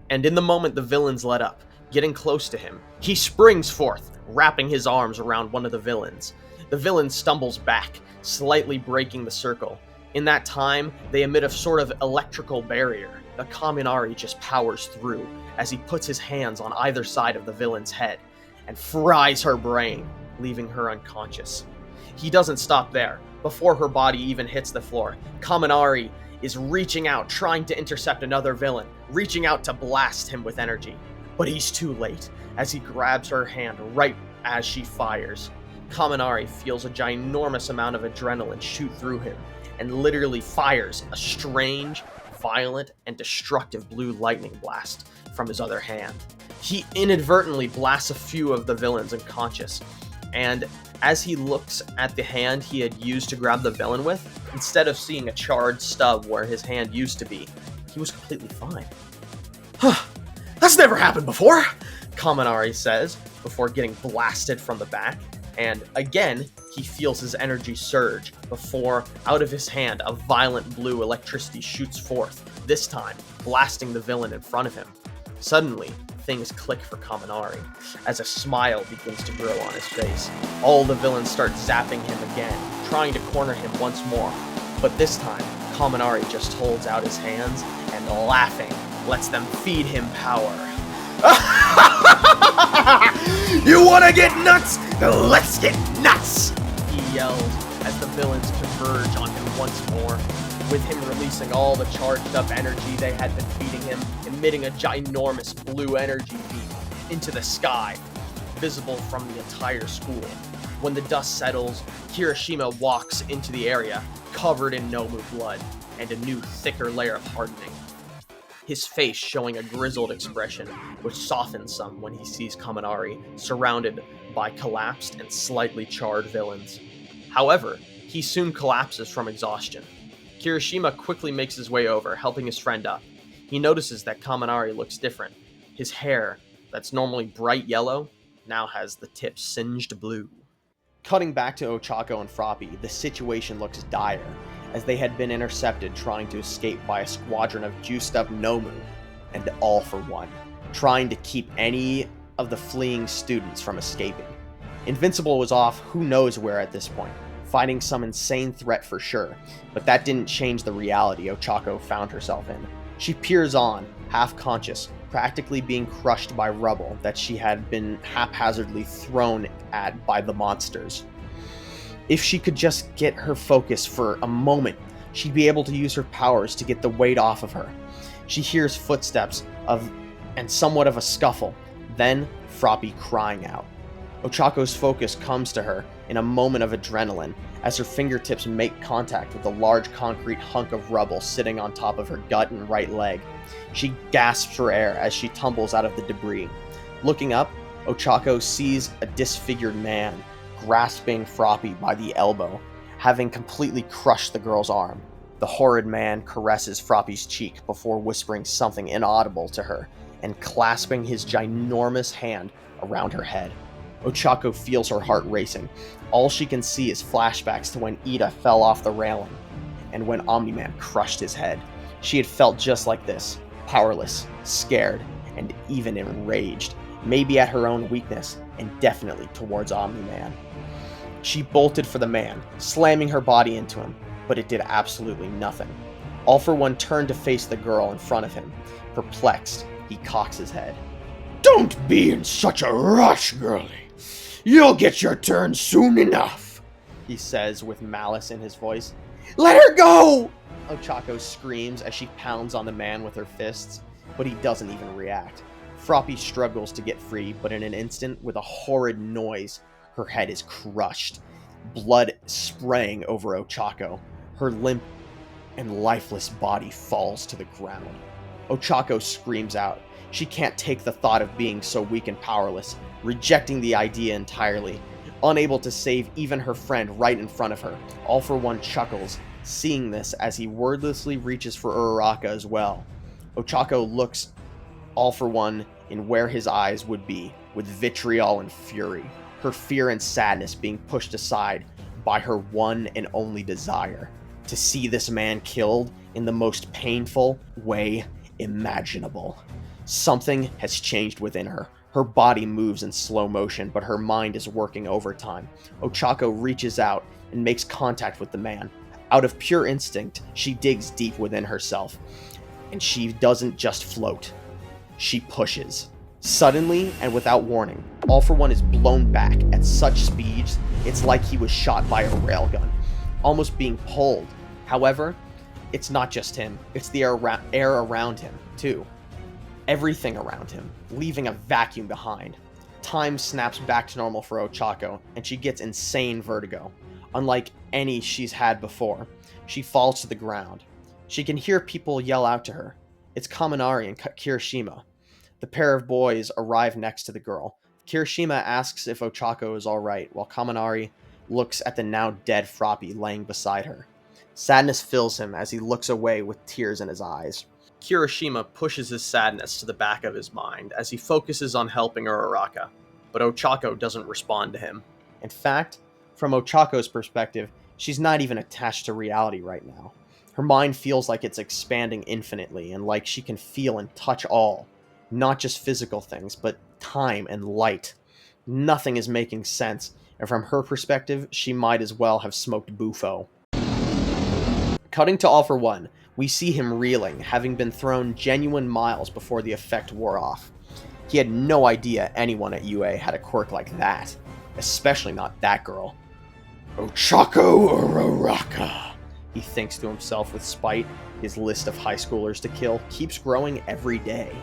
Speaker 4: And in the moment the villains let up, getting close to him, he springs forth, wrapping his arms around one of the villains. The villain stumbles back, slightly breaking the circle. In that time, they emit a sort of electrical barrier. The Kaminari just powers through as he puts his hands on either side of the villain's head and fries her brain, leaving her unconscious. He doesn't stop there. Before her body even hits the floor, Kaminari is reaching out, trying to intercept another villain, reaching out to blast him with energy. But he's too late, as he grabs her hand right as she fires. Kaminari feels a ginormous amount of adrenaline shoot through him, and literally fires a strange, violent, and destructive blue lightning blast from his other hand. He inadvertently blasts a few of the villains unconscious, and as he looks at the hand he had used to grab the villain with, instead of seeing a charred stub where his hand used to be, he was completely fine. That's never happened before,
Speaker 1: Kaminari says, before getting blasted from the back. And again, he feels his energy surge before, out of his hand, a violent blue electricity shoots forth, this time blasting the villain in front of him. Suddenly, things click for Kaminari, as a smile begins to grow on his face. All the villains start zapping him again, trying to corner him once more. But this time, Kaminari just holds out his hands and, laughing, lets them feed him power.
Speaker 4: You wanna get nuts? Let's get nuts!
Speaker 1: He yells as the villains converge on him once more, with him releasing all the charged up energy they had been feeding him, emitting a ginormous blue energy beam into the sky, visible from the entire school. When the dust settles, Kirishima walks into the area, covered in Nomu blood, and a new, thicker layer of hardening. His face showing a grizzled expression, which softens some when he sees Kaminari surrounded by collapsed and slightly charred villains. However, he soon collapses from exhaustion. Kirishima quickly makes his way over, helping his friend up. He notices that Kaminari looks different. His hair, that's normally bright yellow, now has the tips singed blue. Cutting back to Ochako and Froppy, the situation looks dire, as they had been intercepted trying to escape by a squadron of juiced-up Nomu, and All for One, trying to keep any of the fleeing students from escaping. Invincible was off who knows where at this point, fighting some insane threat for sure, but that didn't change the reality Ochako found herself in. She peers on, half-conscious, practically being crushed by rubble that she had been haphazardly thrown at by the monsters. If she could just get her focus for a moment, she'd be able to use her powers to get the weight off of her. She hears footsteps and somewhat of a scuffle, then Froppy crying out. Ochako's focus comes to her in a moment of adrenaline as her fingertips make contact with a large concrete hunk of rubble sitting on top of her gut and right leg. She gasps for air as she tumbles out of the debris. Looking up, Ochako sees a disfigured man grasping Froppy by the elbow, having completely crushed the girl's arm. The horrid man caresses Froppy's cheek before whispering something inaudible to her and clasping his ginormous hand around her head. Ochako feels her heart racing. All she can see is flashbacks to when Ida fell off the railing and when Omni-Man crushed his head. She had felt just like this, powerless, scared, and even enraged, maybe at her own weakness, and definitely towards Omni-Man. She bolted for the man, slamming her body into him, but it did absolutely nothing. All for One turned to face the girl in front of him. Perplexed, he cocks his head.
Speaker 4: Don't be in such a rush, girlie. You'll get your turn soon enough,
Speaker 1: he says with malice in his voice.
Speaker 4: Let her go!
Speaker 1: Ochako screams as she pounds on the man with her fists, but he doesn't even react. Froppy struggles to get free, but in an instant, with a horrid noise, her head is crushed, blood spraying over Ochako. Her limp and lifeless body falls to the ground. Ochako screams out. She can't take the thought of being so weak and powerless, rejecting the idea entirely, unable to save even her friend right in front of her. All for One chuckles, seeing this as he wordlessly reaches for Uraraka as well. Ochako looks All for One in where his eyes would be, with vitriol and fury, her fear and sadness being pushed aside by her one and only desire, to see this man killed in the most painful way imaginable. Something has changed within her. Her body moves in slow motion, but her mind is working overtime. Ochako reaches out and makes contact with the man. Out of pure instinct, she digs deep within herself. And she doesn't just float. She pushes. Suddenly, and without warning, All for One is blown back at such speeds, it's like he was shot by a railgun, almost being pulled. However, it's not just him, it's the air around him, too. Everything around him, leaving a vacuum behind. Time snaps back to normal for Ochako, and she gets insane vertigo. Unlike any she's had before, she falls to the ground. She can hear people yell out to her. It's Kaminari and Kirishima. The pair of boys arrive next to the girl. Kirishima asks if Ochako is alright, while Kaminari looks at the now dead Froppy laying beside her. Sadness fills him as he looks away with tears in his eyes. Kirishima pushes his sadness to the back of his mind as he focuses on helping Uraraka, but Ochako doesn't respond to him. In fact, from Ochako's perspective, she's not even attached to reality right now. Her mind feels like it's expanding infinitely, and like she can feel and touch all. Not just physical things, but time and light. Nothing is making sense, and from her perspective, she might as well have smoked Bufo. Cutting to All for One, we see him reeling, having been thrown genuine miles before the effect wore off. He had no idea anyone at UA had a quirk like that, especially not that girl.
Speaker 4: Ochako Uraraka.
Speaker 1: He thinks to himself with spite. His list of high schoolers to kill keeps growing every day.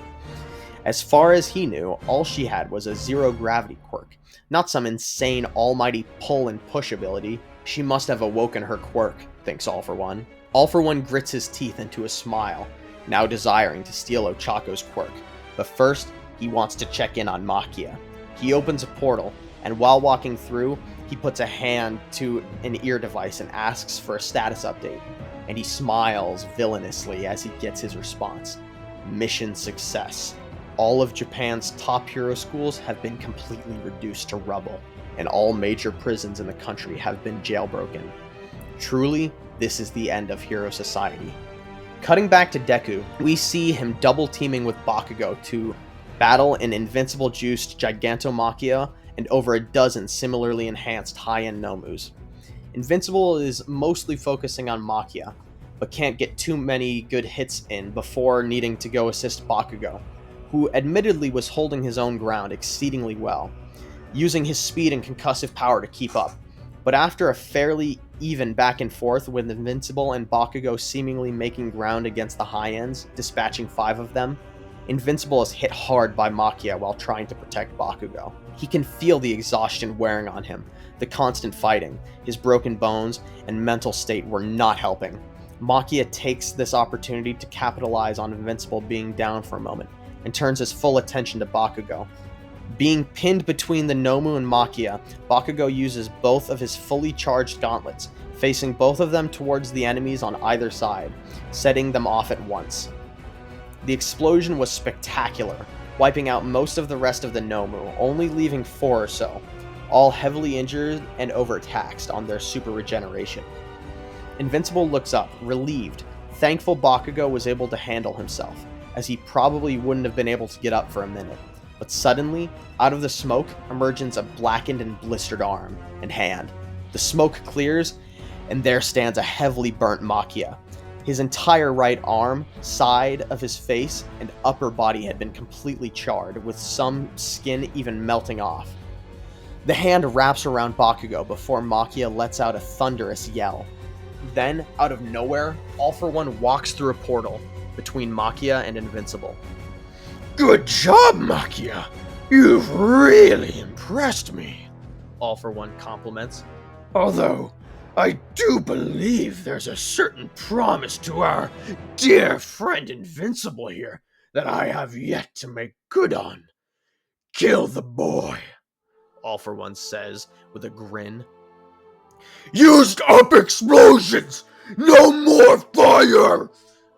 Speaker 1: As far as he knew, all she had was a zero-gravity quirk, not some insane almighty pull and push ability. She must have awoken her quirk, thinks All for One. All for One grits his teeth into a smile, now desiring to steal Ochako's quirk. But first, he wants to check in on Makia. He opens a portal, and while walking through, he puts a hand to an ear device and asks for a status update. And he smiles villainously as he gets his response. Mission success. All of Japan's top hero schools have been completely reduced to rubble, and all major prisons in the country have been jailbroken. Truly, this is the end of hero society. Cutting back to Deku, we see him double teaming with Bakugo to battle an invincible juiced Gigantomachia and over a dozen similarly enhanced high-end Nomus. Invincible is mostly focusing on Machia, but can't get too many good hits in before needing to go assist Bakugo, who admittedly was holding his own ground exceedingly well, using his speed and concussive power to keep up. But after a fairly even back and forth with Invincible and Bakugo seemingly making ground against the high ends, dispatching 5 of them, Invincible is hit hard by Machia while trying to protect Bakugo. He can feel the exhaustion wearing on him, the constant fighting, his broken bones, and mental state were not helping. Machia takes this opportunity to capitalize on Invincible being down for a moment, and turns his full attention to Bakugo. Being pinned between the Nomu and Machia, Bakugo uses both of his fully charged gauntlets, facing both of them towards the enemies on either side, setting them off at once. The explosion was spectacular, wiping out most of the rest of the Nomu, only leaving 4 or so, all heavily injured and overtaxed on their super regeneration. Invincible looks up, relieved, thankful Bakugo was able to handle himself, as he probably wouldn't have been able to get up for a minute. But suddenly, out of the smoke emerges a blackened and blistered arm and hand. The smoke clears, and there stands a heavily burnt Machia. His entire right arm, side of his face, and upper body had been completely charred, with some skin even melting off. The hand wraps around Bakugo before Machia lets out a thunderous yell. Then, out of nowhere, All for One walks through a portal between Machia and Invincible.
Speaker 4: Good job, Machia. You've really impressed me.
Speaker 1: All for One compliments.
Speaker 4: Although, I do believe there's a certain promise to our dear friend Invincible here that I have yet to make good on. Kill the boy.
Speaker 1: All for One says with a grin.
Speaker 4: Used up explosions! No more fire!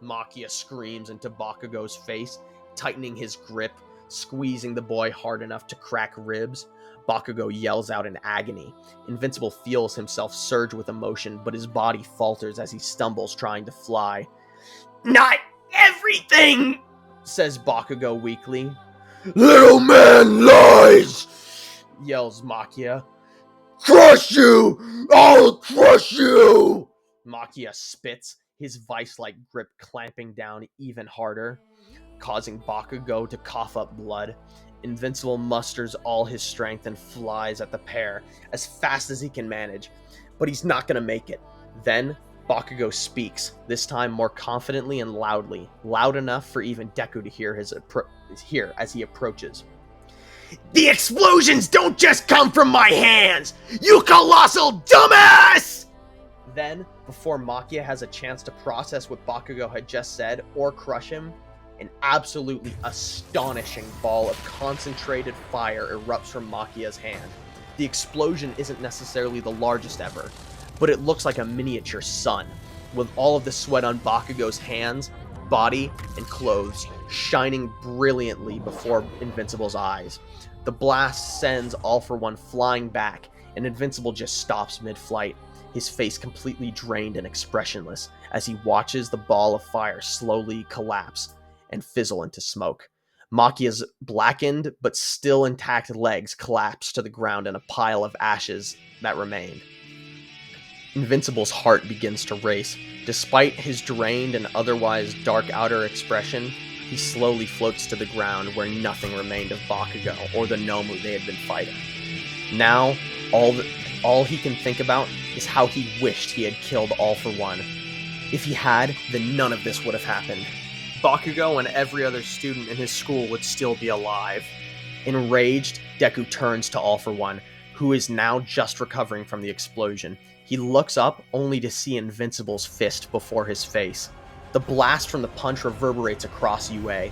Speaker 1: Machia screams into Bakugo's face, tightening his grip, squeezing the boy hard enough to crack ribs. Bakugo yells out in agony. Invincible feels himself surge with emotion, but his body falters as he stumbles trying to fly.
Speaker 4: Not everything,
Speaker 1: says Bakugo weakly.
Speaker 4: Little man lies!
Speaker 1: Yells Machia.
Speaker 4: Crush you! I'll crush you!
Speaker 1: Machia spits, his vice-like grip clamping down even harder, causing Bakugo to cough up blood. Invincible musters all his strength and flies at the pair as fast as he can manage, but he's not going to make it. Then, Bakugo speaks, this time more confidently and loudly, loud enough for even Deku to hear as he approaches.
Speaker 4: The explosions don't just come from my hands, you colossal dumbass!
Speaker 1: Then, before Machia has a chance to process what Bakugo had just said or crush him, an absolutely astonishing ball of concentrated fire erupts from Machia's hand. The explosion isn't necessarily the largest ever, but it looks like a miniature sun, with all of the sweat on Bakugo's hands, body, and clothes shining brilliantly before Invincible's eyes. The blast sends All for One flying back, and Invincible just stops mid-flight. his face completely drained and expressionless as he watches the ball of fire slowly collapse and fizzle into smoke. Makia's blackened but still intact legs collapse to the ground in a pile of ashes that remained. Invincible's heart begins to race. Despite his drained and otherwise dark outer expression, he slowly floats to the ground where nothing remained of Bakugo or the Nomu they had been fighting. Now, all he can think about is how he wished he had killed All For One. If he had, then none of this would have happened. Bakugo and every other student in his school would still be alive. Enraged, Deku turns to All For One, who is now just recovering from the explosion. He looks up only to see Invincible's fist before his face. The blast from the punch reverberates across UA,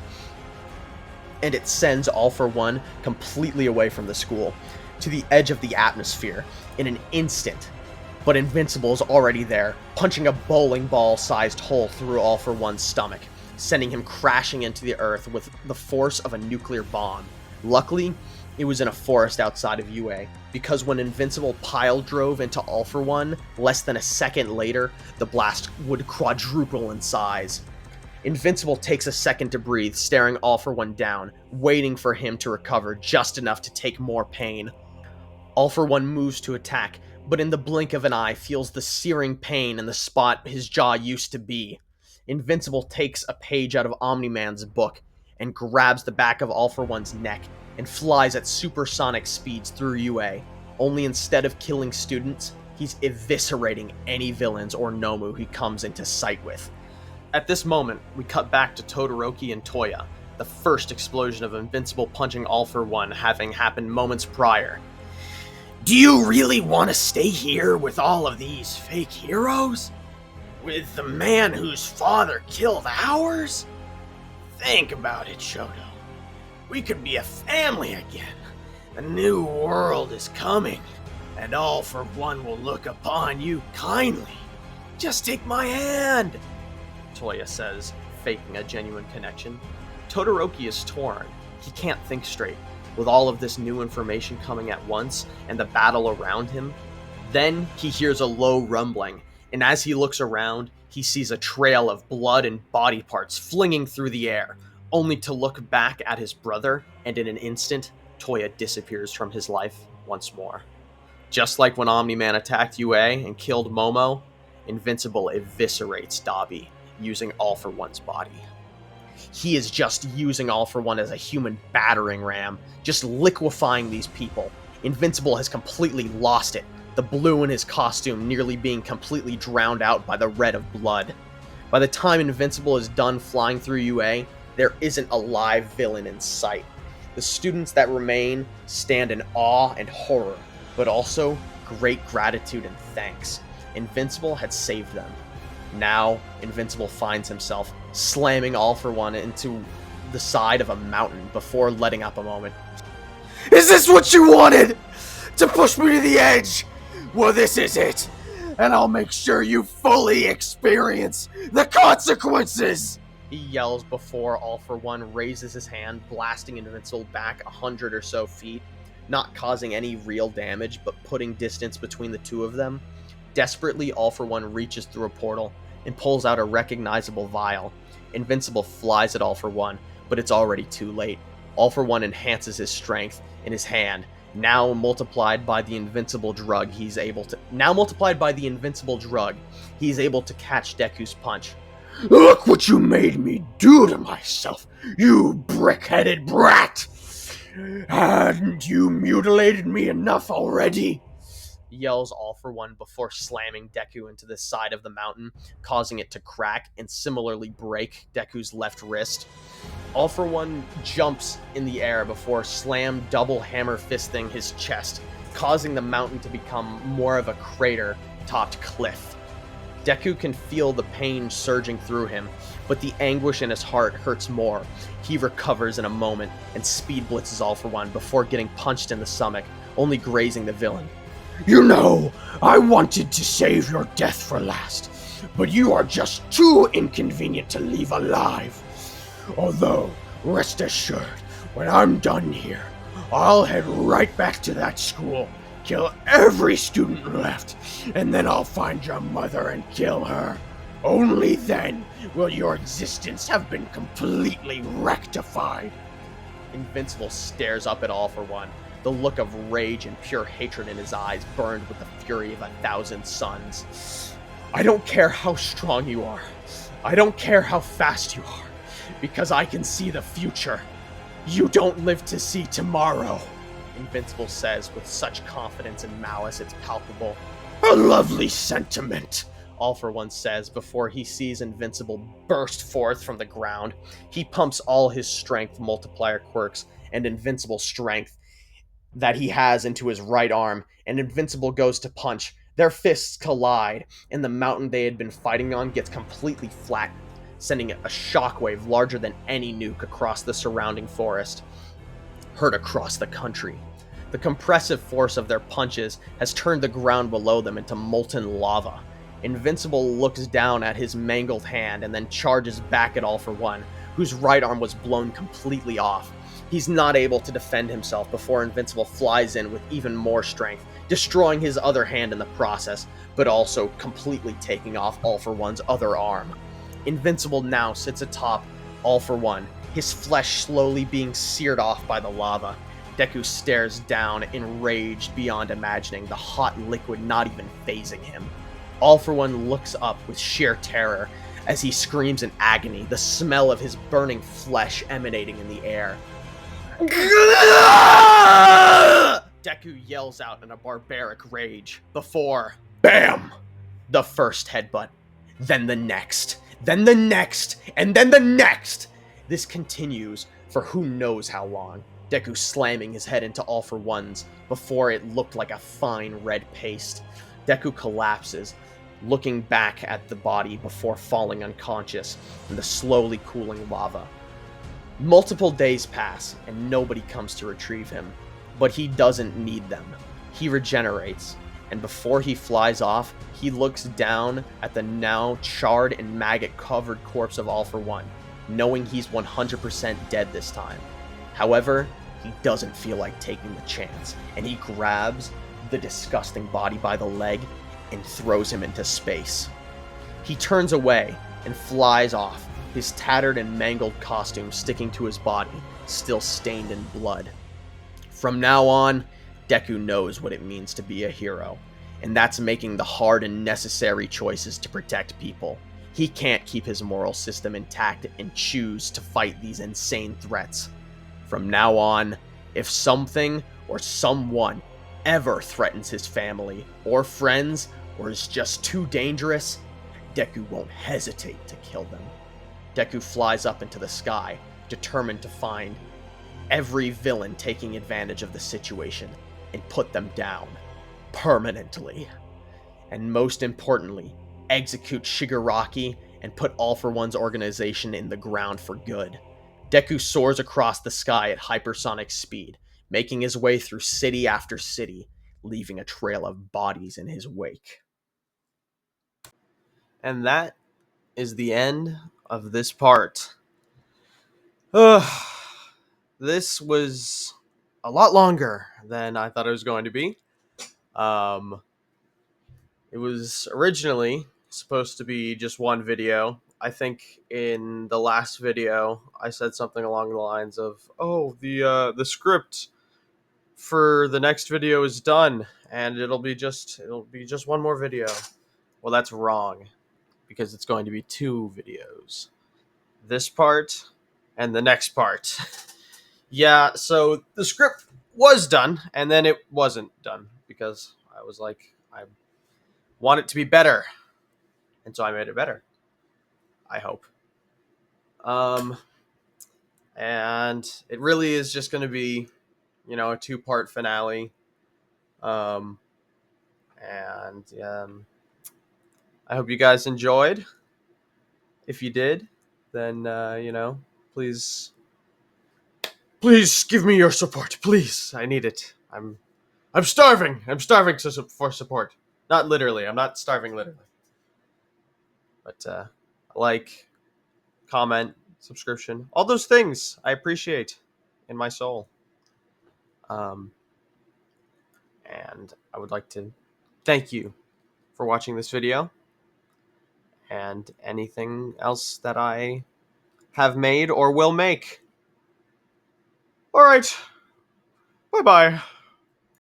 Speaker 1: and it sends All For One completely away from the school, to the edge of the atmosphere, in an instant. But Invincible is already there, punching a bowling ball-sized hole through All For One's stomach, sending him crashing into the earth with the force of a nuclear bomb. Luckily, it was in a forest outside of UA, because when Invincible pile drove into All For One, less than a second later, the blast would quadruple in size. Invincible takes a second to breathe, staring All For One down, waiting for him to recover just enough to take more pain. All For One moves to attack, but in the blink of an eye feels the searing pain in the spot his jaw used to be. Invincible takes a page out of Omni-Man's book and grabs the back of All For One's neck and flies at supersonic speeds through UA, only instead of killing students, he's eviscerating any villains or Nomu he comes into sight with. At this moment, we cut back to Todoroki and Toya, the first explosion of Invincible punching All For One having happened moments prior.
Speaker 4: Do you really want to stay here with all of these fake heroes? With the man whose father killed ours? Think about it, Shoto. We could be a family again. A new world is coming, and All For One will look upon you kindly. Just take my hand,
Speaker 1: Toya says, faking a genuine connection. Todoroki is torn. He can't think straight, with all of this new information coming at once and the battle around him. Then he hears a low rumbling, and as he looks around, he sees a trail of blood and body parts flinging through the air, only to look back at his brother, and in an instant, Toya disappears from his life once more. Just like when Omni-Man attacked UA and killed Momo, Invincible eviscerates Dabi, using All For One's body. He is just using All For One as a human battering ram, just liquefying these people. Invincible has completely lost it, the blue in his costume nearly being completely drowned out by the red of blood. By the time Invincible is done flying through UA, there isn't a live villain in sight. The students that remain stand in awe and horror, but also great gratitude and thanks. Invincible had saved them. Now, Invincible finds himself slamming All For One into the side of a mountain before letting up a moment.
Speaker 4: Is this what you wanted? To push me to the edge? Well, this is it. And I'll make sure you fully experience the consequences!
Speaker 1: He yells before All For One raises his hand, blasting Invincible back 100 or so feet, not causing any real damage, but putting distance between the two of them. Desperately, All For One reaches through a portal and pulls out a recognizable vial. Invincible flies at All For One, but it's already too late. All For One enhances his strength in his hand, now multiplied by the invincible drug, he's able to catch Deku's punch.
Speaker 4: Look what you made me do to myself, you brick-headed brat! Hadn't you mutilated me enough already?
Speaker 1: Yells All For One before slamming Deku into the side of the mountain, causing it to crack and similarly break Deku's left wrist. All For One jumps in the air before slam double hammer fisting his chest, causing the mountain to become more of a crater-topped cliff. Deku can feel the pain surging through him, but the anguish in his heart hurts more. He recovers in a moment and speed blitzes All For One before getting punched in the stomach, only grazing the villain.
Speaker 4: You know, I wanted to save your death for last, but you are just too inconvenient to leave alive. Although, rest assured, when I'm done here, I'll head right back to that school Kill every student left, and then I'll find your mother and kill her. Only then will your existence have been completely rectified.
Speaker 1: Invincible stares up at All for One, the look of rage and pure hatred in his eyes burned with the fury of 1,000 suns. I don't care how strong you are. I don't care how fast you are, because I can see the future. You don't live to see tomorrow, Invincible says with such confidence and malice it's palpable.
Speaker 4: A lovely sentiment,
Speaker 1: All for One says before he sees Invincible burst forth from the ground. He pumps all his strength multiplier quirks and Invincible strength that he has into his right arm, and Invincible goes to punch. Their fists collide, and the mountain they had been fighting on gets completely flattened, sending a shockwave larger than any nuke across the surrounding forest, heard across the country. The compressive force of their punches has turned the ground below them into molten lava. Invincible looks down at his mangled hand and then charges back at All for One, whose right arm was blown completely off. He's not able to defend himself before Invincible flies in with even more strength, destroying his other hand in the process, but also completely taking off All for One's other arm. Invincible now sits atop All for One, his flesh slowly being seared off by the lava. Deku stares down, enraged beyond imagining, the hot liquid not even phasing him. All for One looks up with sheer terror as he screams in agony, the smell of his burning flesh emanating in the air. Deku yells out in a barbaric rage before, BAM! The first headbutt, then the next, then the next, and then the next! This continues for who knows how long, Deku slamming his head into All for One's before it looked like a fine red paste. Deku collapses, looking back at the body before falling unconscious in the slowly cooling lava. Multiple days pass, and nobody comes to retrieve him. But he doesn't need them. He regenerates, and before he flies off, he looks down at the now charred and maggot-covered corpse of All for One, knowing he's 100% dead this time. However, he doesn't feel like taking the chance, and he grabs the disgusting body by the leg and throws him into space. He turns away and flies off, his tattered and mangled costume sticking to his body, still stained in blood. From now on, Deku knows what it means to be a hero, and that's making the hard and necessary choices to protect people. He can't keep his moral system intact and choose to fight these insane threats. From now on, if something or someone ever threatens his family or friends or is just too dangerous, Deku won't hesitate to kill them. Deku flies up into the sky, determined to find every villain taking advantage of the situation and put them down permanently. And most importantly, execute Shigaraki and put All for One's organization in the ground for good. Deku soars across the sky at hypersonic speed, making his way through city after city, leaving a trail of bodies in his wake. And that is the end of this part. This was a lot longer than I thought it was going to be. It was originally supposed to be just one video. I think in the last video I said something along the lines of, "Oh, the script for the next video is done, and it'll be just one more video." Well, that's wrong, because it's going to be two videos. This part and the next part. Yeah, so the script was done, and then it wasn't done, because I was like, I want it to be better. And so I made it better. I hope. And it really is just going to be, a two-part finale. And I hope you guys enjoyed. If you did, then, please give me your support. Please. I need it. I'm starving. I'm starving for support. Not literally. I'm not starving literally. But like, comment, subscription, all those things I appreciate in my soul. And I would like to thank you for watching this video, and anything else that I have made or will make. Alright, bye bye.